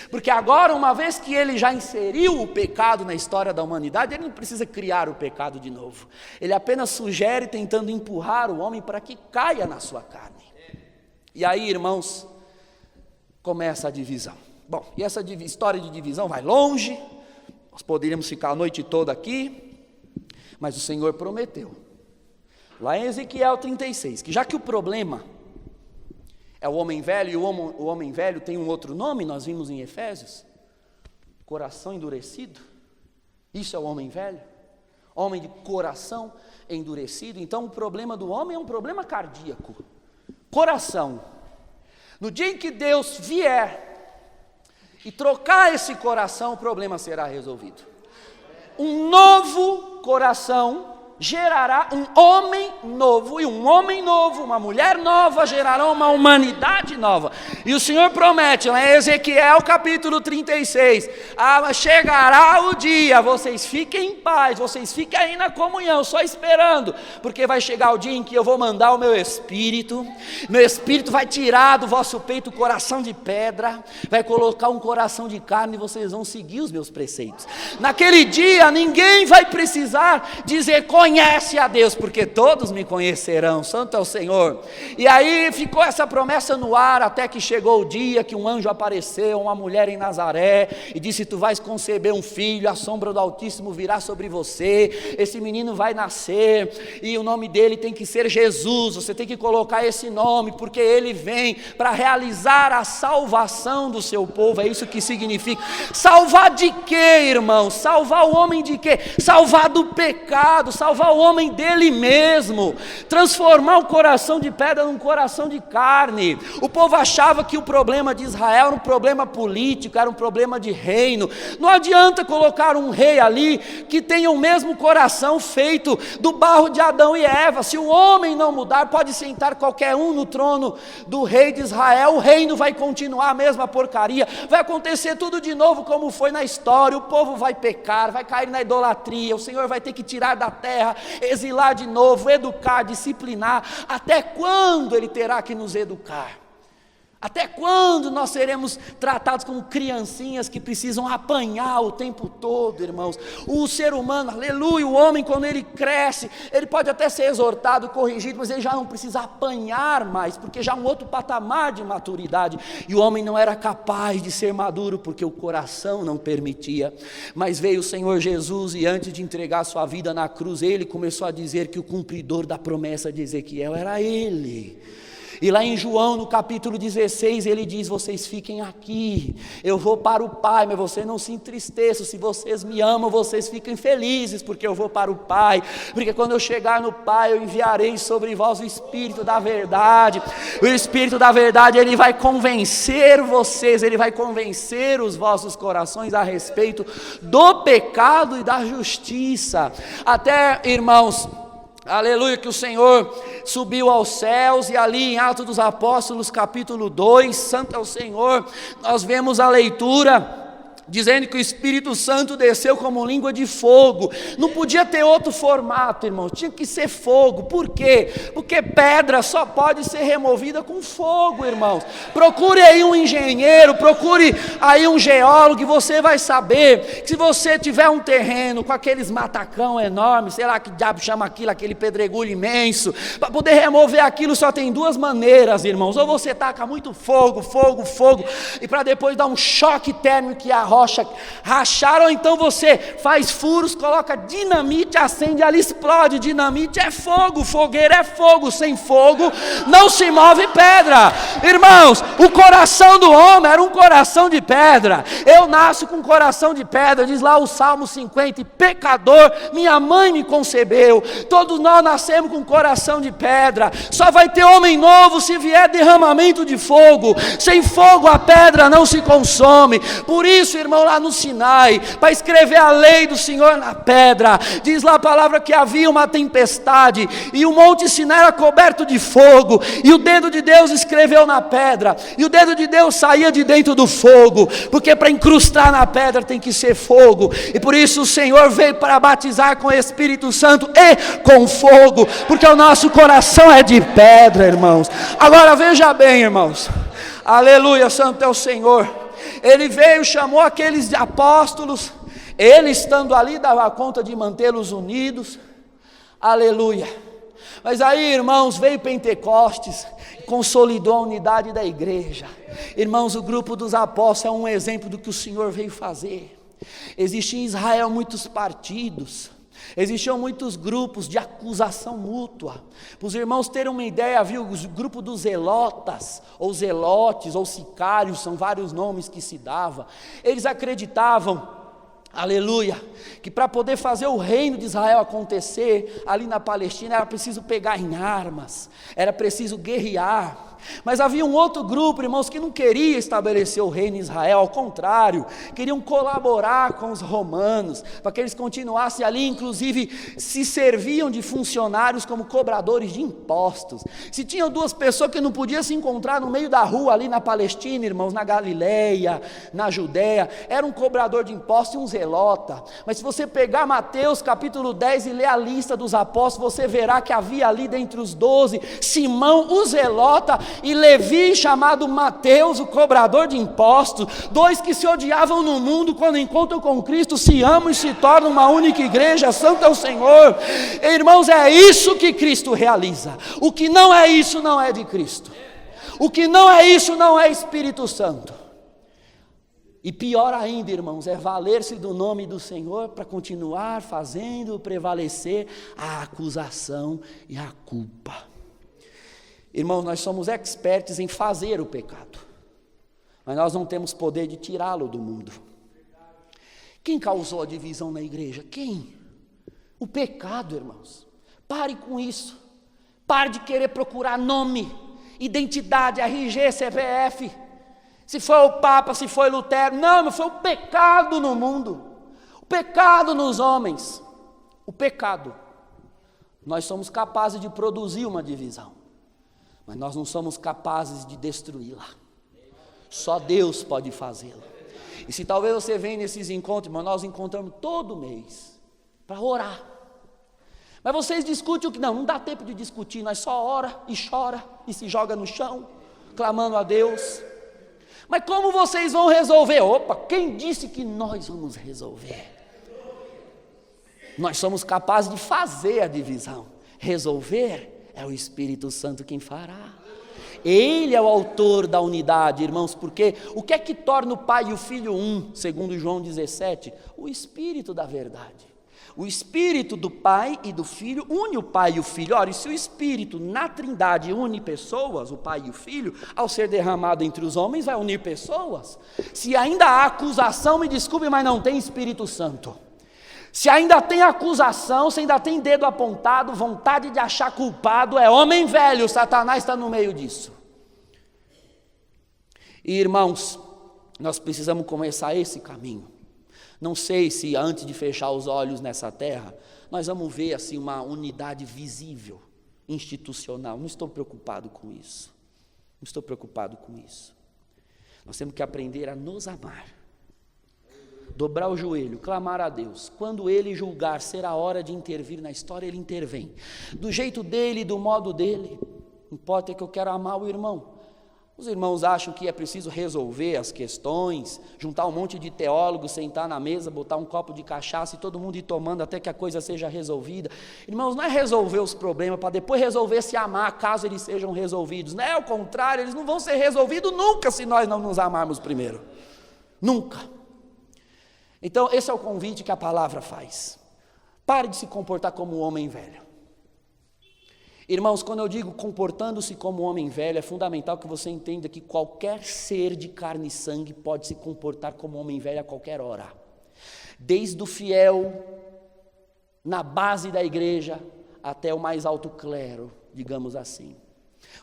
porque agora, uma vez que ele já inseriu o pecado na história da humanidade, ele não precisa criar o pecado de novo, ele apenas sugere, tentando empurrar o homem para que caia na sua carne. E aí, irmãos, começa a divisão. Bom, e essa história de divisão vai longe, nós poderíamos ficar a noite toda aqui, mas o Senhor prometeu, lá em Ezequiel 36, que já que o problema é o homem velho, e o homem velho tem um outro nome, nós vimos em Efésios, coração endurecido, isso é o homem velho, homem de coração endurecido. Então o problema do homem é um problema cardíaco, coração. No dia em que Deus vier e trocar esse coração, o problema será resolvido. Um novo coração gerará um homem novo, e um homem novo, uma mulher nova, gerarão uma humanidade nova. E o Senhor promete, lá em Ezequiel capítulo 36, chegará o dia, vocês fiquem em paz, vocês fiquem aí na comunhão, só esperando, porque vai chegar o dia em que eu vou mandar o meu Espírito vai tirar do vosso peito o coração de pedra, vai colocar um coração de carne, e vocês vão seguir os meus preceitos. Naquele dia, ninguém vai precisar dizer, conhece a Deus, porque todos me conhecerão, santo é o Senhor. E aí ficou essa promessa no ar, até que chegou o dia que um anjo apareceu, uma mulher em Nazaré, e disse, tu vais conceber um filho, a sombra do Altíssimo virá sobre você, esse menino vai nascer, e o nome dele tem que ser Jesus, você tem que colocar esse nome, porque ele vem para realizar a salvação do seu povo. É isso que significa. Salvar de quê, irmão? Salvar o homem de quê? Salvar do pecado, salvar o homem dele mesmo, transformar o coração de pedra num coração de carne. O povo achava que o problema de Israel era um problema político, era um problema de reino. Não adianta colocar um rei ali que tenha o mesmo coração feito do barro de Adão e Eva. Se o homem não mudar, pode sentar qualquer um no trono do rei de Israel, o reino vai continuar a mesma porcaria, vai acontecer tudo de novo como foi na história, o povo vai pecar, vai cair na idolatria, o Senhor vai ter que tirar da terra, exilar de novo, educar, disciplinar. Até quando Ele terá que nos educar? Até quando nós seremos tratados como criancinhas que precisam apanhar o tempo todo, irmãos? O ser humano, aleluia, o homem, quando ele cresce, ele pode até ser exortado, corrigido, mas ele já não precisa apanhar mais, porque já é um outro patamar de maturidade. E o homem não era capaz de ser maduro, porque o coração não permitia. Mas veio o Senhor Jesus, e antes de entregar sua vida na cruz, Ele começou a dizer que o cumpridor da promessa de Ezequiel era Ele. E lá em João, no capítulo 16, ele diz: vocês fiquem aqui, eu vou para o Pai, mas vocês não se entristeçam, se vocês me amam, vocês fiquem felizes, porque eu vou para o Pai, porque quando eu chegar no Pai, eu enviarei sobre vós o Espírito da verdade. O Espírito da verdade, ele vai convencer vocês, ele vai convencer os vossos corações a respeito do pecado e da justiça. Até, irmãos, aleluia, que o Senhor subiu aos céus, e ali em Atos dos Apóstolos capítulo 2, santo é o Senhor, nós vemos a leitura dizendo que o Espírito Santo desceu como língua de fogo. Não podia ter outro formato, irmão, tinha que ser fogo. Por quê? Porque pedra só pode ser removida com fogo, irmãos. Procure aí um engenheiro, procure aí um geólogo, e você vai saber que se você tiver um terreno com aqueles matacão enormes, sei lá que diabo chama aquilo, aquele pedregulho imenso, para poder remover aquilo só tem duas maneiras, irmãos: ou você taca muito fogo, e para depois dar um choque térmico que a rocha rachar, ou então você faz furos, coloca dinamite, acende, ela explode. Dinamite é fogo, fogueira é fogo, sem fogo não se move pedra. Irmãos, o coração do homem era um coração de pedra. Eu nasço com um coração de pedra, diz lá o Salmo 50, e pecador minha mãe me concebeu. Todos nós nascemos com um coração de pedra. Só vai ter homem novo se vier derramamento de fogo. Sem fogo a pedra não se consome. Por isso, irmão, lá no Sinai, para escrever a lei do Senhor na pedra, diz lá a palavra que havia uma tempestade, e o monte Sinai era coberto de fogo, e o dedo de Deus escreveu na pedra, e o dedo de Deus saía de dentro do fogo, porque para incrustar na pedra tem que ser fogo, e por isso o Senhor veio para batizar com o Espírito Santo e com fogo, porque o nosso coração é de pedra, irmãos. Agora veja bem, irmãos, aleluia, santo é o Senhor. Ele veio, chamou aqueles apóstolos, ele estando ali dava conta de mantê-los unidos, aleluia. Mas aí, irmãos, veio Pentecostes, consolidou a unidade da igreja. Irmãos, o grupo dos apóstolos é um exemplo do que o Senhor veio fazer. Existiam em Israel muitos partidos, existiam muitos grupos de acusação mútua. Para os irmãos terem uma ideia, havia o grupo dos zelotas, ou zelotes, ou sicários, são vários nomes que se dava. Eles acreditavam, aleluia, que para poder fazer o reino de Israel acontecer ali na Palestina, era preciso pegar em armas, era preciso guerrear. Mas havia um outro grupo, irmãos, que não queria estabelecer o reino em Israel, ao contrário, queriam colaborar com os romanos, para que eles continuassem ali, inclusive se serviam de funcionários como cobradores de impostos. Se tinham duas pessoas que não podiam se encontrar no meio da rua ali na Palestina, irmãos, na Galileia, na Judéia, era um cobrador de impostos e um zelota. Mas se você pegar Mateus capítulo 10 e ler a lista dos apóstolos, você verá que havia ali dentre os 12, Simão o zelota, e Levi, chamado Mateus, o cobrador de impostos, dois que se odiavam no mundo, quando encontram com Cristo, se amam e se tornam uma única igreja. Santo é o Senhor. Irmãos, é isso que Cristo realiza. O que não é isso não é de Cristo. O que não é isso não é Espírito Santo. E pior ainda, irmãos, é valer-se do nome do Senhor para continuar fazendo prevalecer a acusação e a culpa. Irmãos, nós somos expertos em fazer o pecado, mas nós não temos poder de tirá-lo do mundo. Quem causou a divisão na igreja? Quem? O pecado, irmãos. Pare com isso. Pare de querer procurar nome, identidade, RG, CPF. Se foi o Papa, se foi Lutero. Não, foi o pecado no mundo. O pecado nos homens. O pecado. Nós somos capazes de produzir uma divisão, mas nós não somos capazes de destruí-la. Só Deus pode fazê-lo. E se talvez você venha nesses encontros, mas nós encontramos todo mês para orar. Mas vocês discutem o que? Não dá tempo de discutir, nós só ora e chora e se joga no chão, clamando a Deus. Mas como vocês vão resolver? Opa, quem disse que nós vamos resolver? Nós somos capazes de fazer a divisão. Resolver é o Espírito Santo quem fará. Ele é o autor da unidade, irmãos, porque o que é que torna o Pai e o Filho um, segundo João 17? O Espírito da verdade. O Espírito do Pai e do Filho une o Pai e o Filho. Ora, e se o Espírito na Trindade une pessoas, o Pai e o Filho, ao ser derramado entre os homens, vai unir pessoas. Se ainda há acusação, me desculpe, mas não tem Espírito Santo. Se ainda tem acusação, se ainda tem dedo apontado, vontade de achar culpado, é homem velho, Satanás está no meio disso. E irmãos, nós precisamos começar esse caminho. Não sei se antes de fechar os olhos nessa terra, nós vamos ver assim uma unidade visível, institucional. Não estou preocupado com isso. Não estou preocupado com isso. Nós temos que aprender a nos amar. Dobrar o joelho, clamar a Deus. Quando Ele julgar ser a hora de intervir na história, Ele intervém. Do jeito dEle, do modo dEle. Importa é que eu quero amar o irmão. Os irmãos acham que é preciso resolver as questões, juntar um monte de teólogos, sentar na mesa, botar um copo de cachaça e todo mundo ir tomando até que a coisa seja resolvida. Irmãos, não é resolver os problemas para depois resolver se amar, caso eles sejam resolvidos. Não é ao contrário, eles não vão ser resolvidos nunca se nós não nos amarmos primeiro. Nunca. Então, esse é o convite que a palavra faz. Pare de se comportar como um homem velho. Irmãos, quando eu digo comportando-se como um homem velho, é fundamental que você entenda que qualquer ser de carne e sangue pode se comportar como um homem velho a qualquer hora. Desde o fiel, na base da igreja, até o mais alto clero, digamos assim.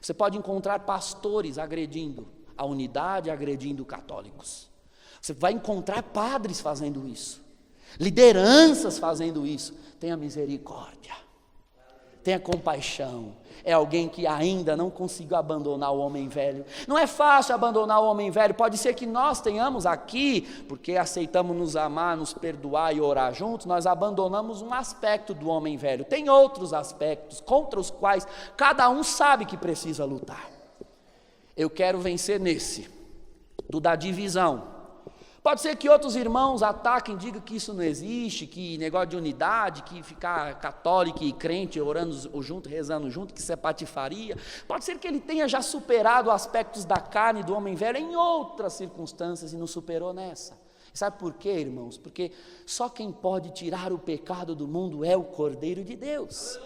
Você pode encontrar pastores agredindo a unidade, agredindo católicos. Você vai encontrar padres fazendo isso, lideranças fazendo isso. Tenha misericórdia, tenha compaixão. É alguém que ainda não conseguiu abandonar o homem velho. Não é fácil abandonar o homem velho. Pode ser que nós tenhamos aqui, porque aceitamos nos amar, nos perdoar e orar juntos, nós abandonamos um aspecto do homem velho. Tem outros aspectos contra os quais cada um sabe que precisa lutar. Eu quero vencer nesse, do da divisão. Pode ser que outros irmãos ataquem, digam que isso não existe, que negócio de unidade, que ficar católico e crente orando junto, rezando junto, que isso é patifaria. Pode ser que ele tenha já superado aspectos da carne do homem velho em outras circunstâncias e não superou nessa. E sabe por quê, irmãos? Porque só quem pode tirar o pecado do mundo é o Cordeiro de Deus.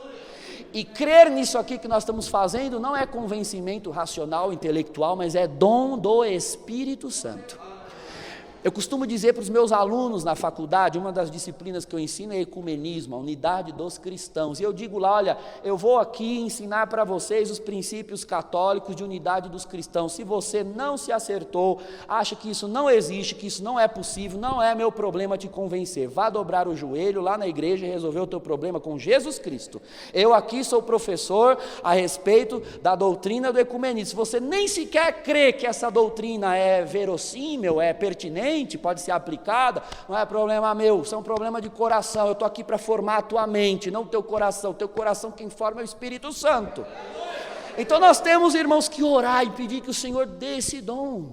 E crer nisso aqui que nós estamos fazendo não é convencimento racional, intelectual, mas é dom do Espírito Santo. Eu costumo dizer para os meus alunos na faculdade, uma das disciplinas que eu ensino é ecumenismo, a unidade dos cristãos. E eu digo lá, olha, eu vou aqui ensinar para vocês os princípios católicos de unidade dos cristãos. Se você não se acertou, acha que isso não existe, que isso não é possível, não é meu problema te convencer. Vá dobrar o joelho lá na igreja e resolver o teu problema com Jesus Cristo. Eu aqui sou professor a respeito da doutrina do ecumenismo. Se você nem sequer crê que essa doutrina é verossímil, é pertinente, pode ser aplicada, não é problema meu, isso é um problema de coração. Eu estou aqui para formar a tua mente, não o teu coração quem forma é o Espírito Santo. Então nós temos, irmãos, que orar e pedir que o Senhor dê esse dom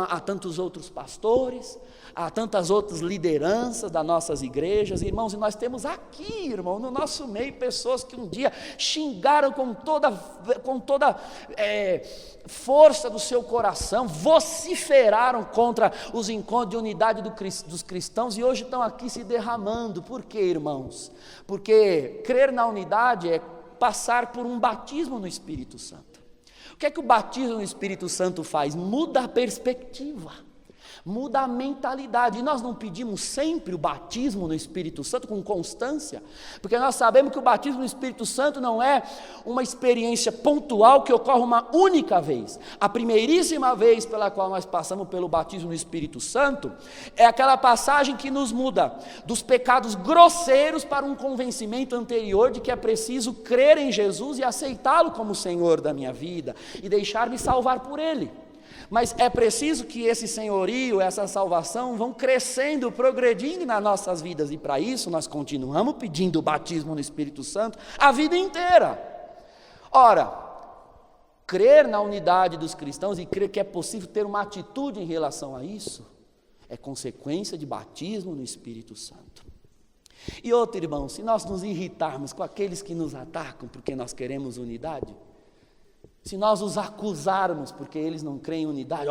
a tantos outros pastores, a tantas outras lideranças das nossas igrejas, irmãos. E nós temos aqui, irmão, no nosso meio, pessoas que um dia xingaram com toda força do seu coração, vociferaram contra os encontros de unidade dos cristãos, e hoje estão aqui se derramando. Por quê, irmãos? Porque crer na unidade é passar por um batismo no Espírito Santo. O que é que o batismo no Espírito Santo faz? Muda a perspectiva, muda a mentalidade. E nós não pedimos sempre o batismo no Espírito Santo com constância, porque nós sabemos que o batismo no Espírito Santo não é uma experiência pontual que ocorre uma única vez. A primeiríssima vez pela qual nós passamos pelo batismo no Espírito Santo é aquela passagem que nos muda dos pecados grosseiros para um convencimento anterior de que é preciso crer em Jesus e aceitá-lo como Senhor da minha vida e deixar-me salvar por Ele. Mas é preciso que esse senhorio, essa salvação vão crescendo, progredindo nas nossas vidas, e para isso nós continuamos pedindo o batismo no Espírito Santo a vida inteira. Ora, crer na unidade dos cristãos e crer que é possível ter uma atitude em relação a isso é consequência de batismo no Espírito Santo. E outro, irmão, se nós nos irritarmos com aqueles que nos atacam porque nós queremos unidade, se nós os acusarmos porque eles não creem em unidade,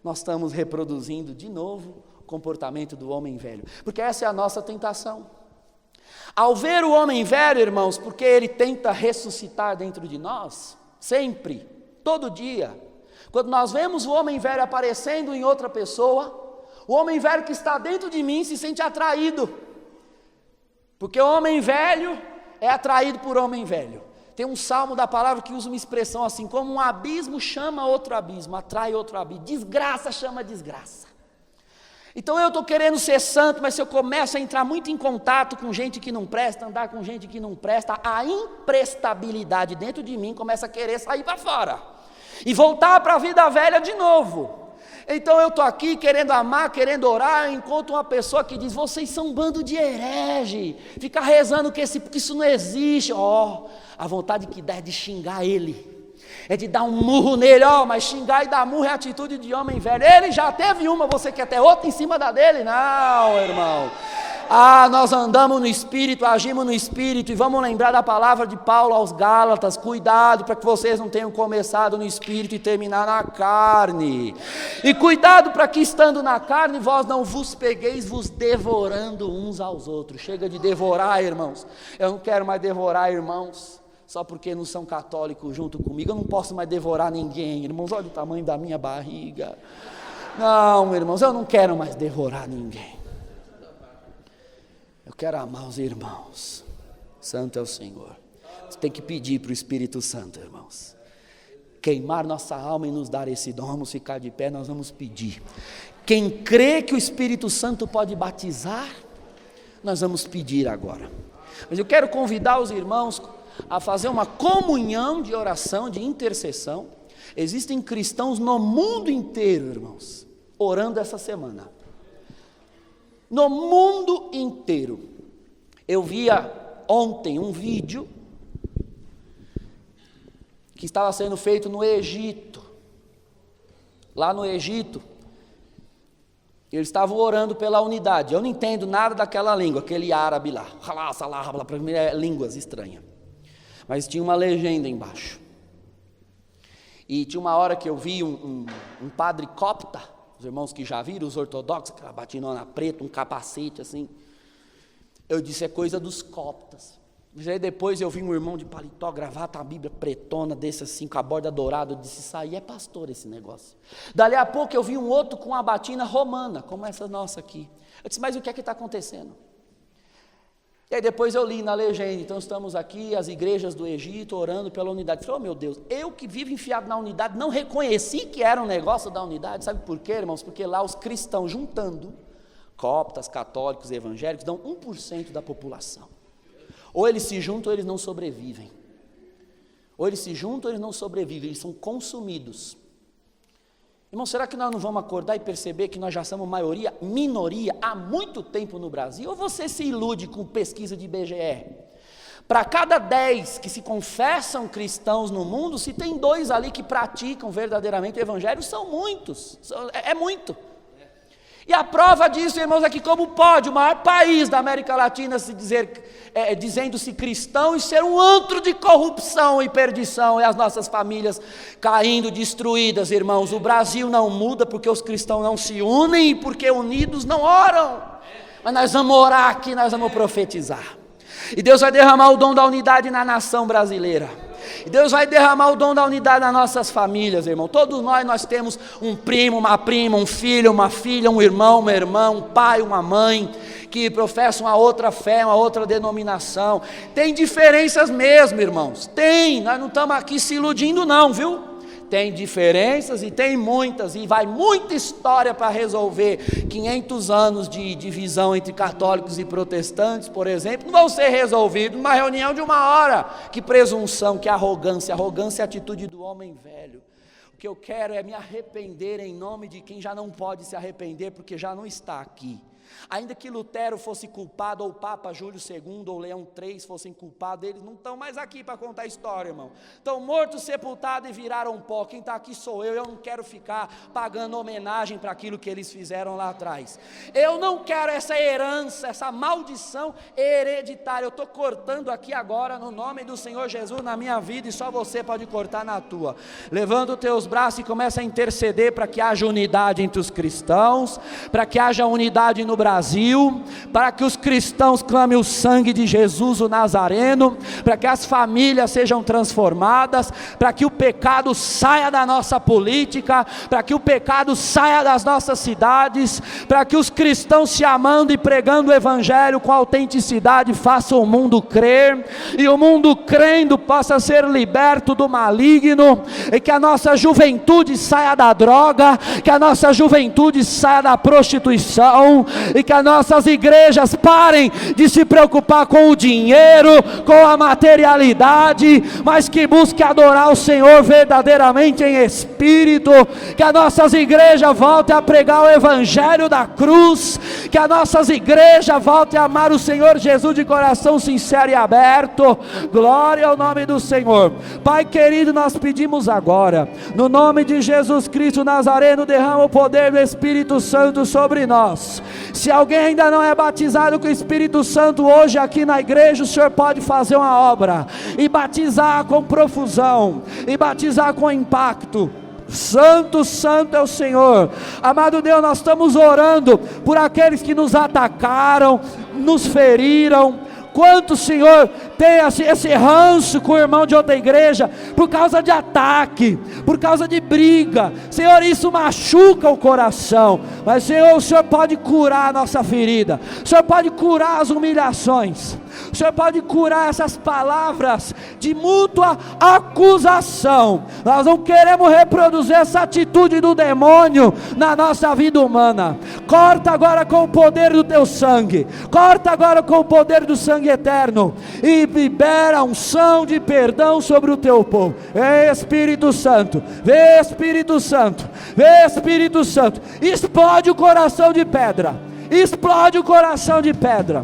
nós estamos reproduzindo de novo o comportamento do homem velho, porque essa é a nossa tentação. Ao ver o homem velho, irmãos, porque ele tenta ressuscitar dentro de nós, sempre, todo dia, quando nós vemos o homem velho aparecendo em outra pessoa, o homem velho que está dentro de mim se sente atraído, porque o homem velho é atraído por homem velho. Tem um salmo da palavra que usa uma expressão assim, como um abismo chama outro abismo, atrai outro abismo, desgraça chama desgraça. Então eu estou querendo ser santo, mas se eu começo a entrar muito em contato com gente que não presta, andar com gente que não presta, a imprestabilidade dentro de mim começa a querer sair para fora e voltar para a vida velha de novo. Então eu estou aqui querendo amar, querendo orar, eu encontro uma pessoa que diz, vocês são um bando de herege, fica rezando que isso não existe. A vontade que dá é de xingar ele, é de dar um murro nele, mas xingar e dar murro é atitude de homem velho. Ele já teve uma, você quer ter outra em cima da dele? Não, irmão. Nós andamos no Espírito, agimos no Espírito, e vamos lembrar da palavra de Paulo aos Gálatas, cuidado para que vocês não tenham começado no Espírito e terminar na carne, e cuidado para que estando na carne, vós não vos pegueis vos devorando uns aos outros. Chega de devorar, irmãos, eu não quero mais devorar, irmãos, só porque não são católicos junto comigo, eu não posso mais devorar ninguém, irmãos, olha o tamanho da minha barriga, não, irmãos, eu não quero mais devorar ninguém. Eu quero amar os irmãos. Santo é o Senhor. Você tem que pedir para o Espírito Santo, irmãos, queimar nossa alma e nos dar esse dom. Vamos ficar de pé, nós vamos pedir. Quem crê que o Espírito Santo pode batizar, nós vamos pedir agora. Mas eu quero convidar os irmãos a fazer uma comunhão de oração, de intercessão. Existem cristãos no mundo inteiro, irmãos, orando essa semana. No mundo inteiro. Eu via ontem um vídeo que estava sendo feito no Egito. Lá no Egito, eles estavam orando pela unidade. Eu não entendo nada daquela língua, aquele árabe lá. Para mim é línguas estranhas. Mas tinha uma legenda embaixo. E tinha uma hora que eu vi um padre copta, os irmãos que já viram, os ortodoxos, aquela batinona preta, um capacete assim. Eu disse, é coisa dos coptas. Mas aí depois eu vi um irmão de paletó, gravata, a Bíblia pretona, desse assim, com a borda dourada. Eu disse, isso aí é pastor esse negócio. Dali a pouco eu vi um outro com uma batina romana, como essa nossa aqui. Eu disse, mas o que é que está acontecendo? E aí depois eu li na legenda, então estamos aqui, as igrejas do Egito, orando pela unidade. Eu falei, meu Deus, eu que vivo enfiado na unidade, não reconheci que era um negócio da unidade. Sabe por quê, irmãos? Porque lá os cristãos juntando, coptas, católicos, evangélicos, dão 1% da população. Ou eles se juntam ou eles não sobrevivem. Ou eles se juntam ou eles não sobrevivem, eles são consumidos. Irmão, será que nós não vamos acordar e perceber que nós já somos maioria, minoria, há muito tempo no Brasil? Ou você se ilude com pesquisa de IBGE? Para cada 10 que se confessam cristãos no mundo, se tem 2 ali que praticam verdadeiramente o evangelho, são muitos, é muito. E a prova disso, irmãos, é que como pode o maior país da América Latina se dizer, dizendo-se cristão, e ser um antro de corrupção e perdição, e as nossas famílias caindo, destruídas, irmãos. O Brasil não muda porque os cristãos não se unem e porque unidos não oram. Mas nós vamos orar aqui, nós vamos profetizar. E Deus vai derramar o dom da unidade na nação brasileira. E Deus vai derramar o dom da unidade nas nossas famílias, irmão. Todos nós temos um primo, uma prima, um filho, uma filha, um irmão, uma irmã, um pai, uma mãe, que professam uma outra fé, uma outra denominação. Tem diferenças mesmo, irmãos. Tem, nós não estamos aqui se iludindo não, viu? Tem diferenças e tem muitas, e vai muita história para resolver. 500 anos de divisão entre católicos e protestantes, por exemplo, não vão ser resolvidos numa reunião de 1 hora. Que presunção, que arrogância. Arrogância é a atitude do homem velho. O que eu quero é me arrepender em nome de quem já não pode se arrepender, porque já não está aqui. Ainda que Lutero fosse culpado, ou o Papa Júlio II, ou Leão III fossem culpados, eles não estão mais aqui para contar a história, irmão. Estão mortos, sepultados e viraram pó. Quem está aqui sou eu não quero ficar pagando homenagem para aquilo que eles fizeram lá atrás. Eu não quero essa herança, essa maldição hereditária. Eu estou cortando aqui agora, no nome do Senhor Jesus, na minha vida, e só você pode cortar na tua. Levanta os teus braços e começa a interceder para que haja unidade entre os cristãos, para que haja unidade no Brasil, para que os cristãos clamem o sangue de Jesus o Nazareno, para que as famílias sejam transformadas, para que o pecado saia da nossa política, para que o pecado saia das nossas cidades, para que os cristãos se amando e pregando o evangelho com autenticidade façam o mundo crer, e o mundo crendo possa ser liberto do maligno, e que a nossa juventude saia da droga, que a nossa juventude saia da prostituição, e que as nossas igrejas parem de se preocupar com o dinheiro, com a materialidade, mas que busque adorar o Senhor verdadeiramente em espírito, que as nossas igrejas voltem a pregar o evangelho da cruz, que as nossas igrejas voltem a amar o Senhor Jesus de coração sincero e aberto. Glória ao nome do Senhor. Pai querido, nós pedimos agora, no nome de Jesus Cristo Nazareno, derrama o poder do Espírito Santo sobre nós. Se alguém ainda não é batizado com o Espírito Santo hoje aqui na igreja, o Senhor pode fazer uma obra e batizar com profusão, e batizar com impacto. Santo, santo é o Senhor. Amado Deus, nós estamos orando por aqueles que nos atacaram, nos feriram. Quanto, Senhor, tem esse ranço com o irmão de outra igreja, por causa de ataque, por causa de briga. Senhor, isso machuca o coração, mas Senhor, o Senhor pode curar a nossa ferida, o Senhor pode curar as humilhações, o Senhor pode curar essas palavras de mútua acusação. Nós não queremos reproduzir essa atitude do demônio na nossa vida humana. Corta agora com o poder do teu sangue, corta agora com o poder do sangue eterno, e libera unção de perdão sobre o teu povo. Vem Espírito Santo, vem Espírito Santo, vem Espírito Santo, explode o coração de pedra, explode o coração de pedra,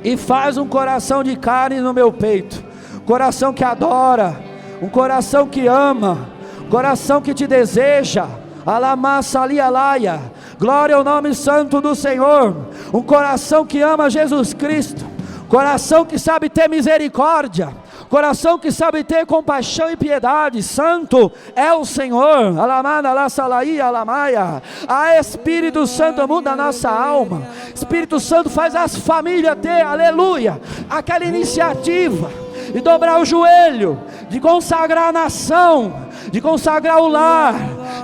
e faz um coração de carne no meu peito, coração que adora, um coração que ama, coração que te deseja. Alamassa ali alaia, glória ao nome santo do Senhor. Um coração que ama Jesus Cristo, coração que sabe ter misericórdia, coração que sabe ter compaixão e piedade. Santo é o Senhor. Alamada la salaí alamaia. Ah, Espírito Santo, muda a nossa alma. Espírito Santo, faz as famílias ter, aleluia, aquela iniciativa de dobrar o joelho, de consagrar a nação, de consagrar o lar,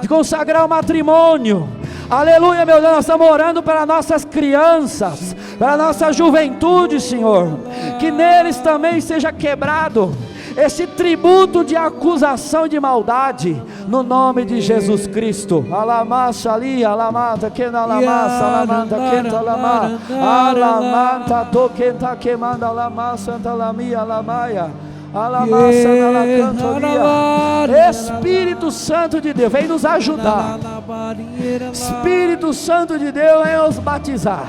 de consagrar o matrimônio. Aleluia, meu Deus, nós estamos orando para nossas crianças, para a nossa juventude, Senhor, que neles também seja quebrado esse tributo de acusação de maldade, no nome de Jesus Cristo. Alamassa ali, alamata, que na alamassa, alamanta, que na alamata, alamanta, toquenta, que manda alamassa, alamia, alamaia. Espírito Santo de Deus, vem nos ajudar. Espírito Santo de Deus, vem nos batizar.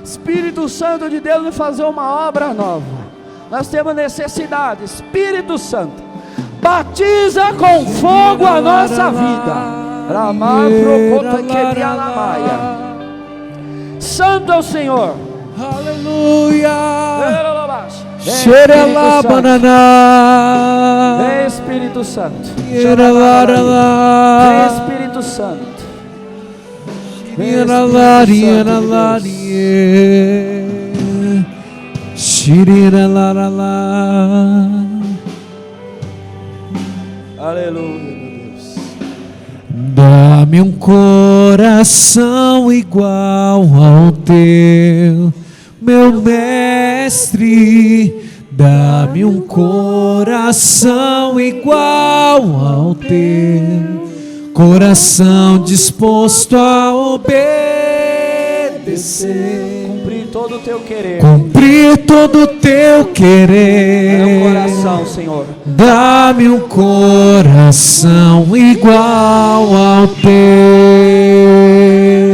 Espírito Santo de Deus, vem fazer uma obra nova. Nós temos necessidade. Espírito Santo, batiza com fogo a nossa vida. Santo é o Senhor. Aleluia. Xerela banana. Vem Espírito Santo. Vem Espírito Santo. Aleluia, meu Deus. Dá-me um coração igual ao teu, meu mestre. Dá-me um coração igual ao teu, coração disposto a obedecer, cumprir todo o teu querer, cumprir todo o teu querer. Meu coração, Senhor. Dá-me um coração igual ao teu.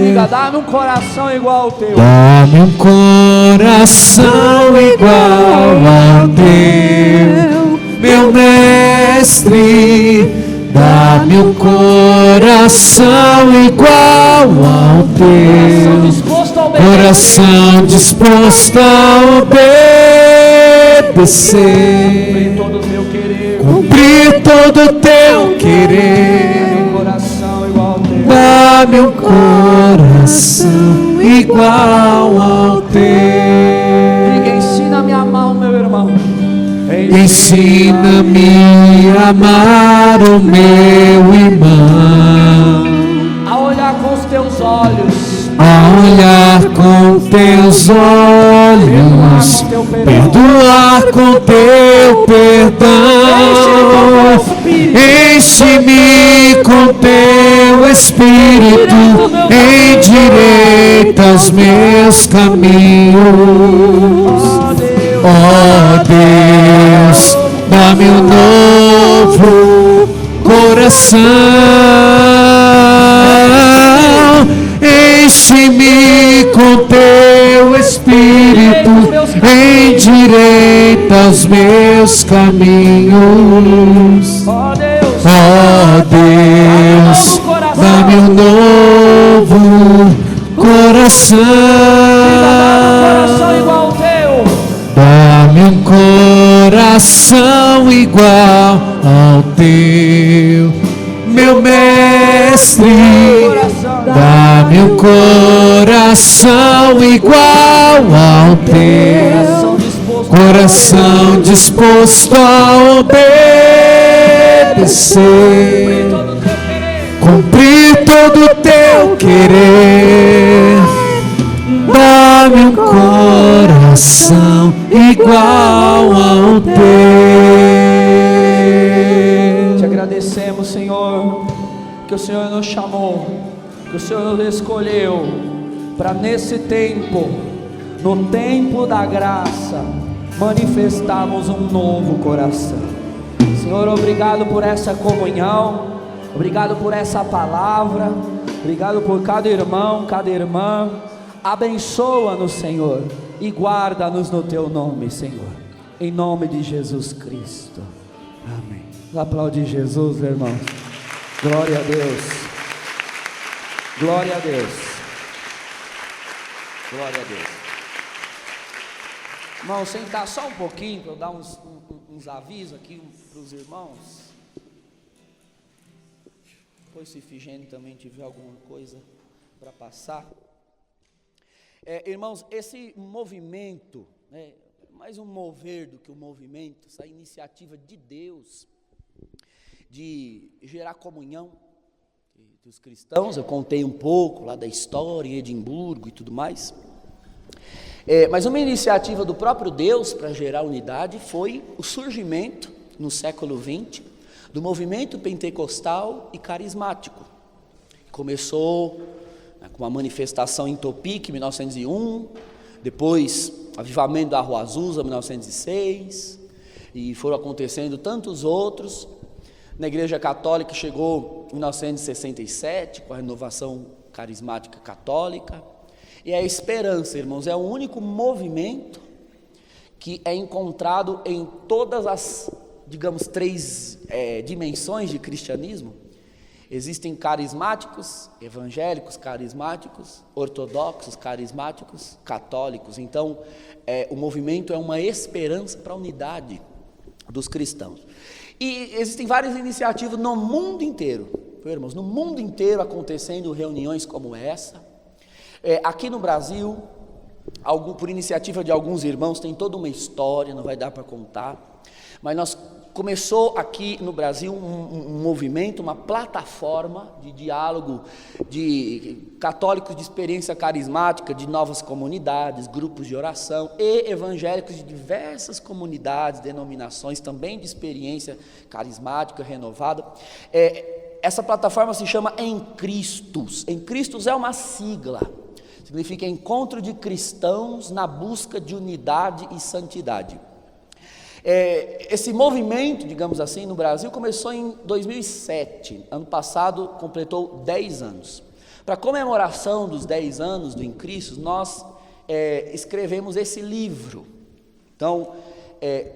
Diga, dá-me um coração igual ao teu. Dá-me um coração igual ao teu, meu mestre. Dá-me um coração igual ao teu, coração disposto a obedecer, cumprir todo o teu querer. Dá-me um coração igual ao teu. Ensina-me a amar o meu irmão. Ensina-me a amar o meu irmão, a olhar com os teus olhos, a olhar com teus olhos, perdoar com teu perdão. Enche-me com teu Espírito, endireita os meus caminhos. Ó Deus, dá-me um novo coração, enche-me com teu Espírito, endireita os meus caminhos. Ó Deus, dá-me um novo coração, dá-me um coração igual ao teu, meu mestre. Dá-me um coração igual ao teu, coração disposto a obedecer, cumprir todo o teu querer. Dá-me um coração igual ao teu. Te agradecemos, Senhor, que o Senhor nos chamou, que o Senhor nos escolheu para nesse tempo, no tempo da graça, manifestarmos um novo coração. Senhor, obrigado por essa comunhão, obrigado por essa palavra, obrigado por cada irmão, cada irmã. Abençoa-nos, Senhor, e guarda-nos no teu nome, Senhor, em nome de Jesus Cristo, amém. Aplaude Jesus, irmãos. Glória a Deus, glória a Deus, glória a Deus. Irmão, sentar só um pouquinho para eu dar uns avisos aqui para os irmãos. Depois, se Ifigênio também tiver alguma coisa para passar. Irmãos, esse movimento, mais um mover do que um movimento, essa iniciativa de Deus, de gerar comunhão dos cristãos, eu contei um pouco lá da história em Edimburgo e tudo mais, mas uma iniciativa do próprio Deus para gerar unidade foi o surgimento, no século XX, do movimento pentecostal e carismático. Começou com uma manifestação em Topic, em 1901, depois avivamento da Rua Azusa, em 1906, e foram acontecendo tantos outros. Na Igreja Católica chegou em 1967, com a renovação carismática católica, e a esperança, irmãos, é o único movimento que é encontrado em todas as, digamos, três dimensões de cristianismo. Existem carismáticos, evangélicos carismáticos, ortodoxos carismáticos, católicos. Então, o movimento é uma esperança para a unidade dos cristãos. E existem várias iniciativas no mundo inteiro, irmãos, no mundo inteiro acontecendo reuniões como essa. Aqui no Brasil, por iniciativa de alguns irmãos, tem toda uma história, não vai dar para contar, mas começou aqui no Brasil um movimento, uma plataforma de diálogo de católicos de experiência carismática, de novas comunidades, grupos de oração, e evangélicos de diversas comunidades, denominações, também de experiência carismática renovada. Essa plataforma se chama Em Cristos. Em Cristos é uma sigla, significa Encontro de Cristãos na Busca de Unidade e Santidade. Esse movimento, digamos assim, no Brasil começou em 2007, ano passado completou 10 anos. Para a comemoração dos 10 anos do Em Cristo, nós escrevemos esse livro. Então,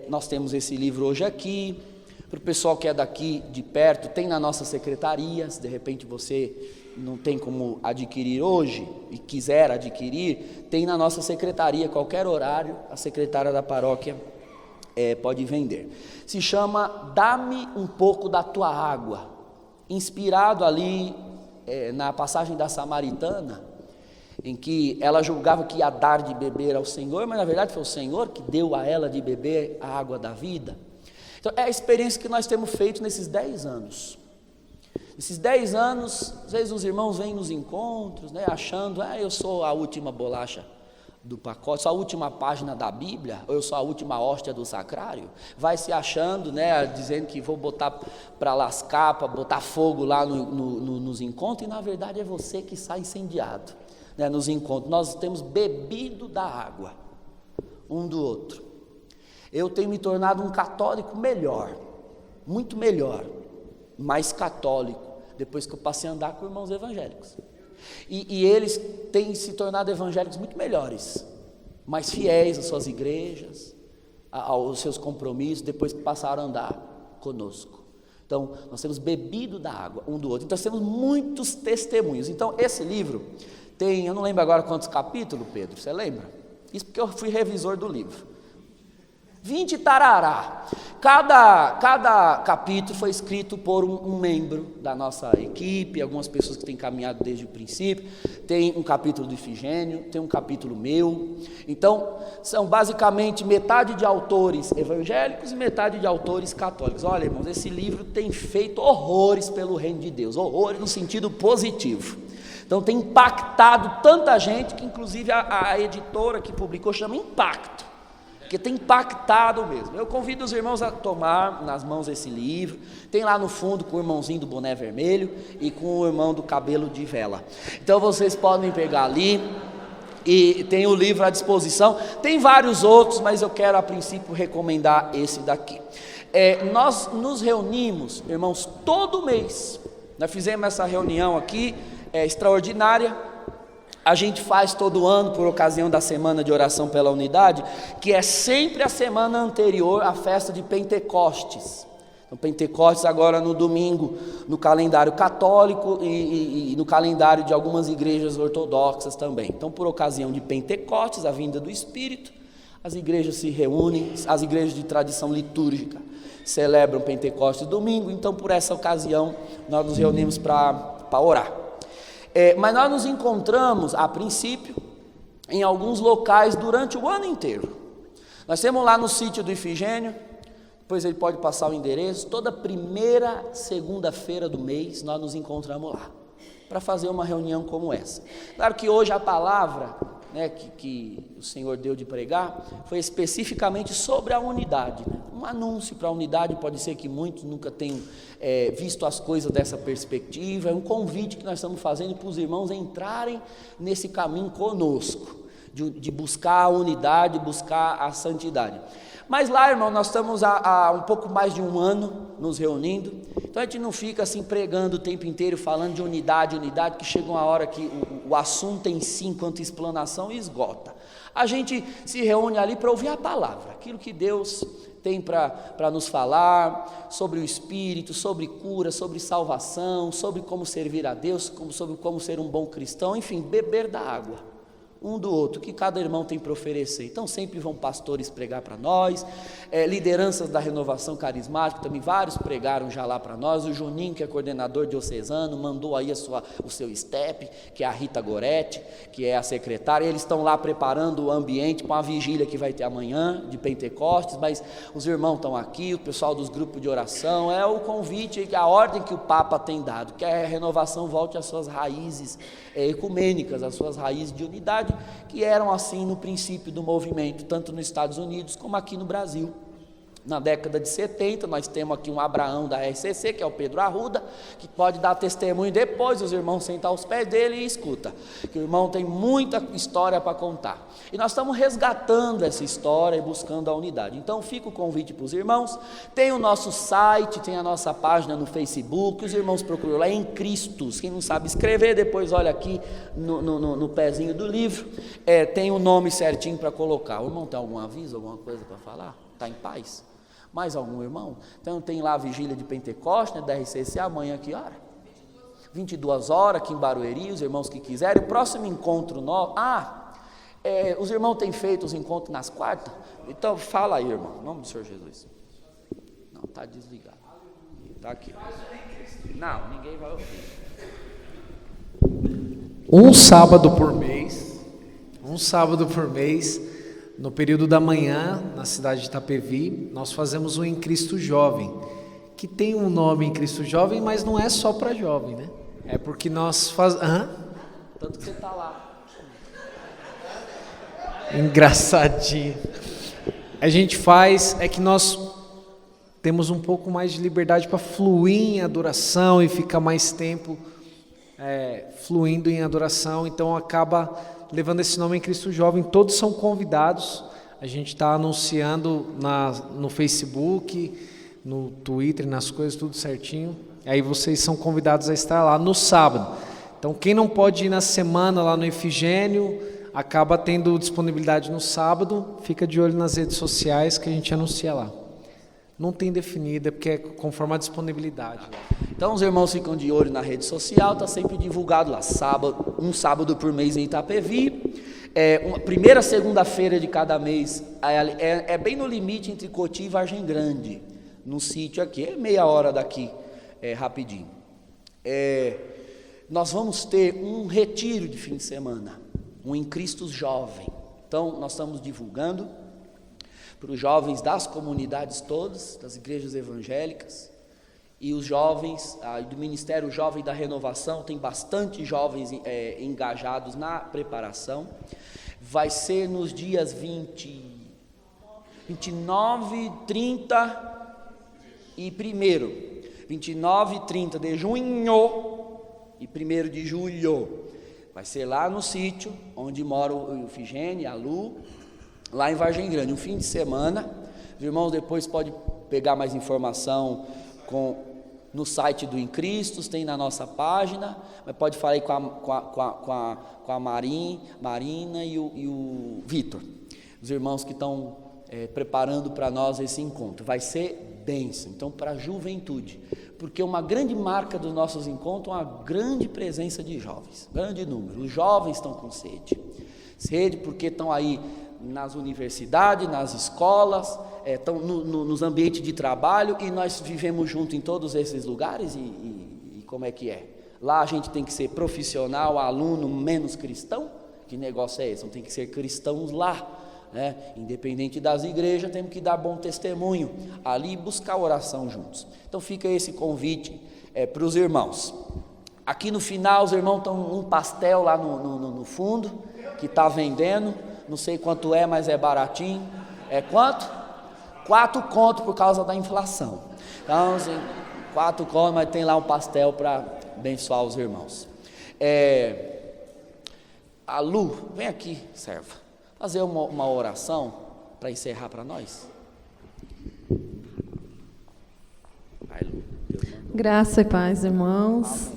nós temos esse livro hoje aqui. Para o pessoal que é daqui de perto, tem na nossa secretaria. Se de repente você não tem como adquirir hoje e quiser adquirir, tem na nossa secretaria, qualquer horário, a secretária da paróquia pode vender. Se chama Dá-me um pouco da tua água, inspirado ali na passagem da Samaritana, em que ela julgava que ia dar de beber ao Senhor, mas na verdade foi o Senhor que deu a ela de beber a água da vida. Então é a experiência que nós temos feito nesses 10 anos. Esses 10 anos, às vezes os irmãos vêm nos encontros, né, achando, eu sou a última bolacha do pacote, sou a última página da Bíblia, ou eu sou a última hóstia do sacrário, vai se achando, né, dizendo que vou botar para lascar, para botar fogo lá nos encontros, e na verdade é você que sai incendiado, né, nos encontros. Nós temos bebido da água, um do outro. Eu tenho me tornado um católico melhor, muito melhor, mais católico, depois que eu passei a andar com irmãos evangélicos. E eles têm se tornado evangélicos muito melhores, mais fiéis às suas igrejas, aos seus compromissos, depois que passaram a andar conosco. Então, nós temos bebido da água um do outro. Então, nós temos muitos testemunhos. Então, esse livro tem, eu não lembro agora quantos capítulos, Pedro, você lembra? Isso porque eu fui revisor do livro. 20 tarará. Cada capítulo foi escrito por um membro da nossa equipe, algumas pessoas que têm caminhado desde o princípio. Tem um capítulo do Ifigênio, tem um capítulo meu. Então, são basicamente metade de autores evangélicos e metade de autores católicos. Olha, irmãos, esse livro tem feito horrores pelo reino de Deus, horrores no sentido positivo. Então, tem impactado tanta gente que, inclusive, a editora que publicou chama Impacto, porque tem impactado mesmo. Eu convido os irmãos a tomar nas mãos esse livro. Tem lá no fundo com o irmãozinho do boné vermelho e com o irmão do cabelo de vela. Então vocês podem pegar ali e tem o livro à disposição. Tem vários outros, mas eu quero a princípio recomendar esse daqui. Nós nos reunimos, irmãos, todo mês. Nós fizemos essa reunião aqui, extraordinária. A gente faz todo ano por ocasião da Semana de Oração pela Unidade, que é sempre a semana anterior à festa de Pentecostes. Então, Pentecostes agora no domingo, no calendário católico e no calendário de algumas igrejas ortodoxas também. Então, por ocasião de Pentecostes, a vinda do Espírito, as igrejas se reúnem, as igrejas de tradição litúrgica celebram Pentecostes domingo. Então, por essa ocasião, nós nos reunimos para orar. Mas nós nos encontramos, a princípio, em alguns locais durante o ano inteiro. Nós temos lá no sítio do Ifigênio, depois ele pode passar o endereço. Toda primeira segunda-feira do mês nós nos encontramos lá, para fazer uma reunião como essa. Claro que hoje a palavra, né, que o Senhor deu de pregar, foi especificamente sobre a unidade, né? Um anúncio para a unidade. Pode ser que muitos nunca tenham visto as coisas dessa perspectiva. É um convite que nós estamos fazendo para os irmãos entrarem nesse caminho conosco, de buscar a unidade, buscar a santidade. Mas lá, irmão, nós estamos há um pouco mais de um ano nos reunindo. Então a gente não fica assim pregando o tempo inteiro, falando de unidade, que chega uma hora que o assunto em si, enquanto explanação, esgota. A gente se reúne ali para ouvir a palavra, aquilo que Deus tem para nos falar sobre o Espírito, sobre cura, sobre salvação, sobre como servir a Deus, sobre como ser um bom cristão, enfim, beber da água um do outro, que cada irmão tem para oferecer. Então sempre vão pastores pregar para nós, lideranças da renovação carismática, também vários pregaram já lá para nós. O Juninho, que é coordenador diocesano, mandou aí o seu step, que é a Rita Goretti, que é a secretária. Eles estão lá preparando o ambiente para a vigília que vai ter amanhã, de Pentecostes, mas os irmãos estão aqui, o pessoal dos grupos de oração. É o convite, a ordem que o Papa tem dado, que a renovação volte às suas raízes ecumênicas, às suas raízes de unidade, que eram assim no princípio do movimento, tanto nos Estados Unidos como aqui no Brasil, Na década de 70, nós temos aqui um Abraão da RCC, que é o Pedro Arruda, que pode dar testemunho depois, os irmãos sentar aos pés dele e escuta, que o irmão tem muita história para contar. E nós estamos resgatando essa história e buscando a unidade. Então fica o convite para os irmãos, tem o nosso site, tem a nossa página no Facebook, os irmãos procuram lá em Cristos. Quem não sabe escrever, depois olha aqui no pezinho do livro, tem o nome certinho para colocar. O irmão tem algum aviso, alguma coisa para falar? Está em paz? Mais algum irmão? Então tem lá a vigília de Pentecostes, né, da RCC, amanhã que hora? 22 horas aqui em Barueri, os irmãos que quiserem. O próximo encontro nosso, os irmãos têm feito os encontros nas quartas? Então fala aí, irmão, em nome do Senhor Jesus. Não, está desligado. Está aqui. Não, ninguém vai ouvir. Um sábado por mês, no período da manhã, na cidade de Itapevi, nós fazemos o Em Cristo Jovem, que tem um nome Em Cristo Jovem, mas não é só para jovem, né? É porque nós fazemos... Tanto que você está lá. Engraçadinho. A gente faz, é que nós temos um pouco mais de liberdade para fluir em adoração e ficar mais tempo fluindo em adoração, então acaba levando esse nome Em Cristo Jovem. Todos são convidados, a gente está anunciando no Facebook, no Twitter, nas coisas, tudo certinho, aí vocês são convidados a estar lá no sábado. Então quem não pode ir na semana lá no Efigênio, acaba tendo disponibilidade no sábado, fica de olho nas redes sociais que a gente anuncia lá. Não tem definida, porque é conforme a disponibilidade. Então os irmãos ficam de olho na rede social, está sempre divulgado lá, um sábado por mês em Itapevi, primeira segunda-feira de cada mês, é bem no limite entre Cotia e Vargem Grande, no sítio aqui, meia hora daqui, rapidinho. Nós vamos ter um retiro de fim de semana, um Em Cristo Jovem, então nós estamos divulgando para os jovens das comunidades todas, das igrejas evangélicas, e os jovens do Ministério Jovem da Renovação, tem bastante jovens engajados na preparação. Vai ser nos dias 29, 30 e 1º, 29 e 30 de junho e 1º de julho, vai ser lá no sítio, onde mora o Efigênio e a Lu, lá em Vargem Grande, um fim de semana. Os irmãos depois podem pegar mais informação no site do Em Cristos, tem na nossa página, mas pode falar aí com a Marina e o Vitor, os irmãos que estão preparando para nós esse encontro. Vai ser bênção, então, para a juventude, porque uma grande marca dos nossos encontros é uma grande presença de jovens, grande número. Os jovens estão com sede porque estão aí nas universidades, nas escolas, estão nos ambientes de trabalho, e nós vivemos junto em todos esses lugares, e como é que é? Lá a gente tem que ser profissional, aluno menos cristão. Que negócio é esse? Não tem que ser cristãos lá, né? Independente das igrejas, temos que dar bom testemunho ali e buscar oração juntos. Então fica esse convite para os irmãos. Aqui no final, os irmãos estão um pastel lá no fundo, que está vendendo. Não sei quanto é, mas é baratinho. É quanto? 4 contos por causa da inflação. Então, assim, 4 contos, mas tem lá um pastel para abençoar os irmãos. A Lu, vem aqui, serva, fazer uma oração para encerrar para nós. Vai, Lu. Graça e paz, irmãos.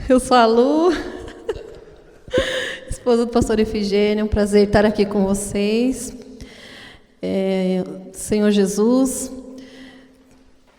Eu sou a Lu, esposa do pastor Efigênio, é um prazer estar aqui com vocês. Senhor Jesus,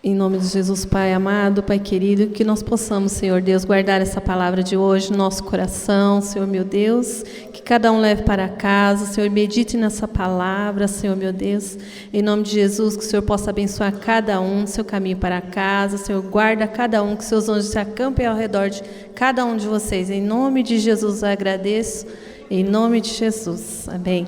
em nome de Jesus, Pai amado, Pai querido, que nós possamos, Senhor Deus, guardar essa palavra de hoje no nosso coração, Senhor meu Deus, que cada um leve para casa, Senhor, medite nessa palavra, Senhor meu Deus, em nome de Jesus, que o Senhor possa abençoar cada um no seu caminho para casa, Senhor, guarda cada um, que seus anjos se acampem ao redor de cada um de vocês, em nome de Jesus eu agradeço, em nome de Jesus, amém.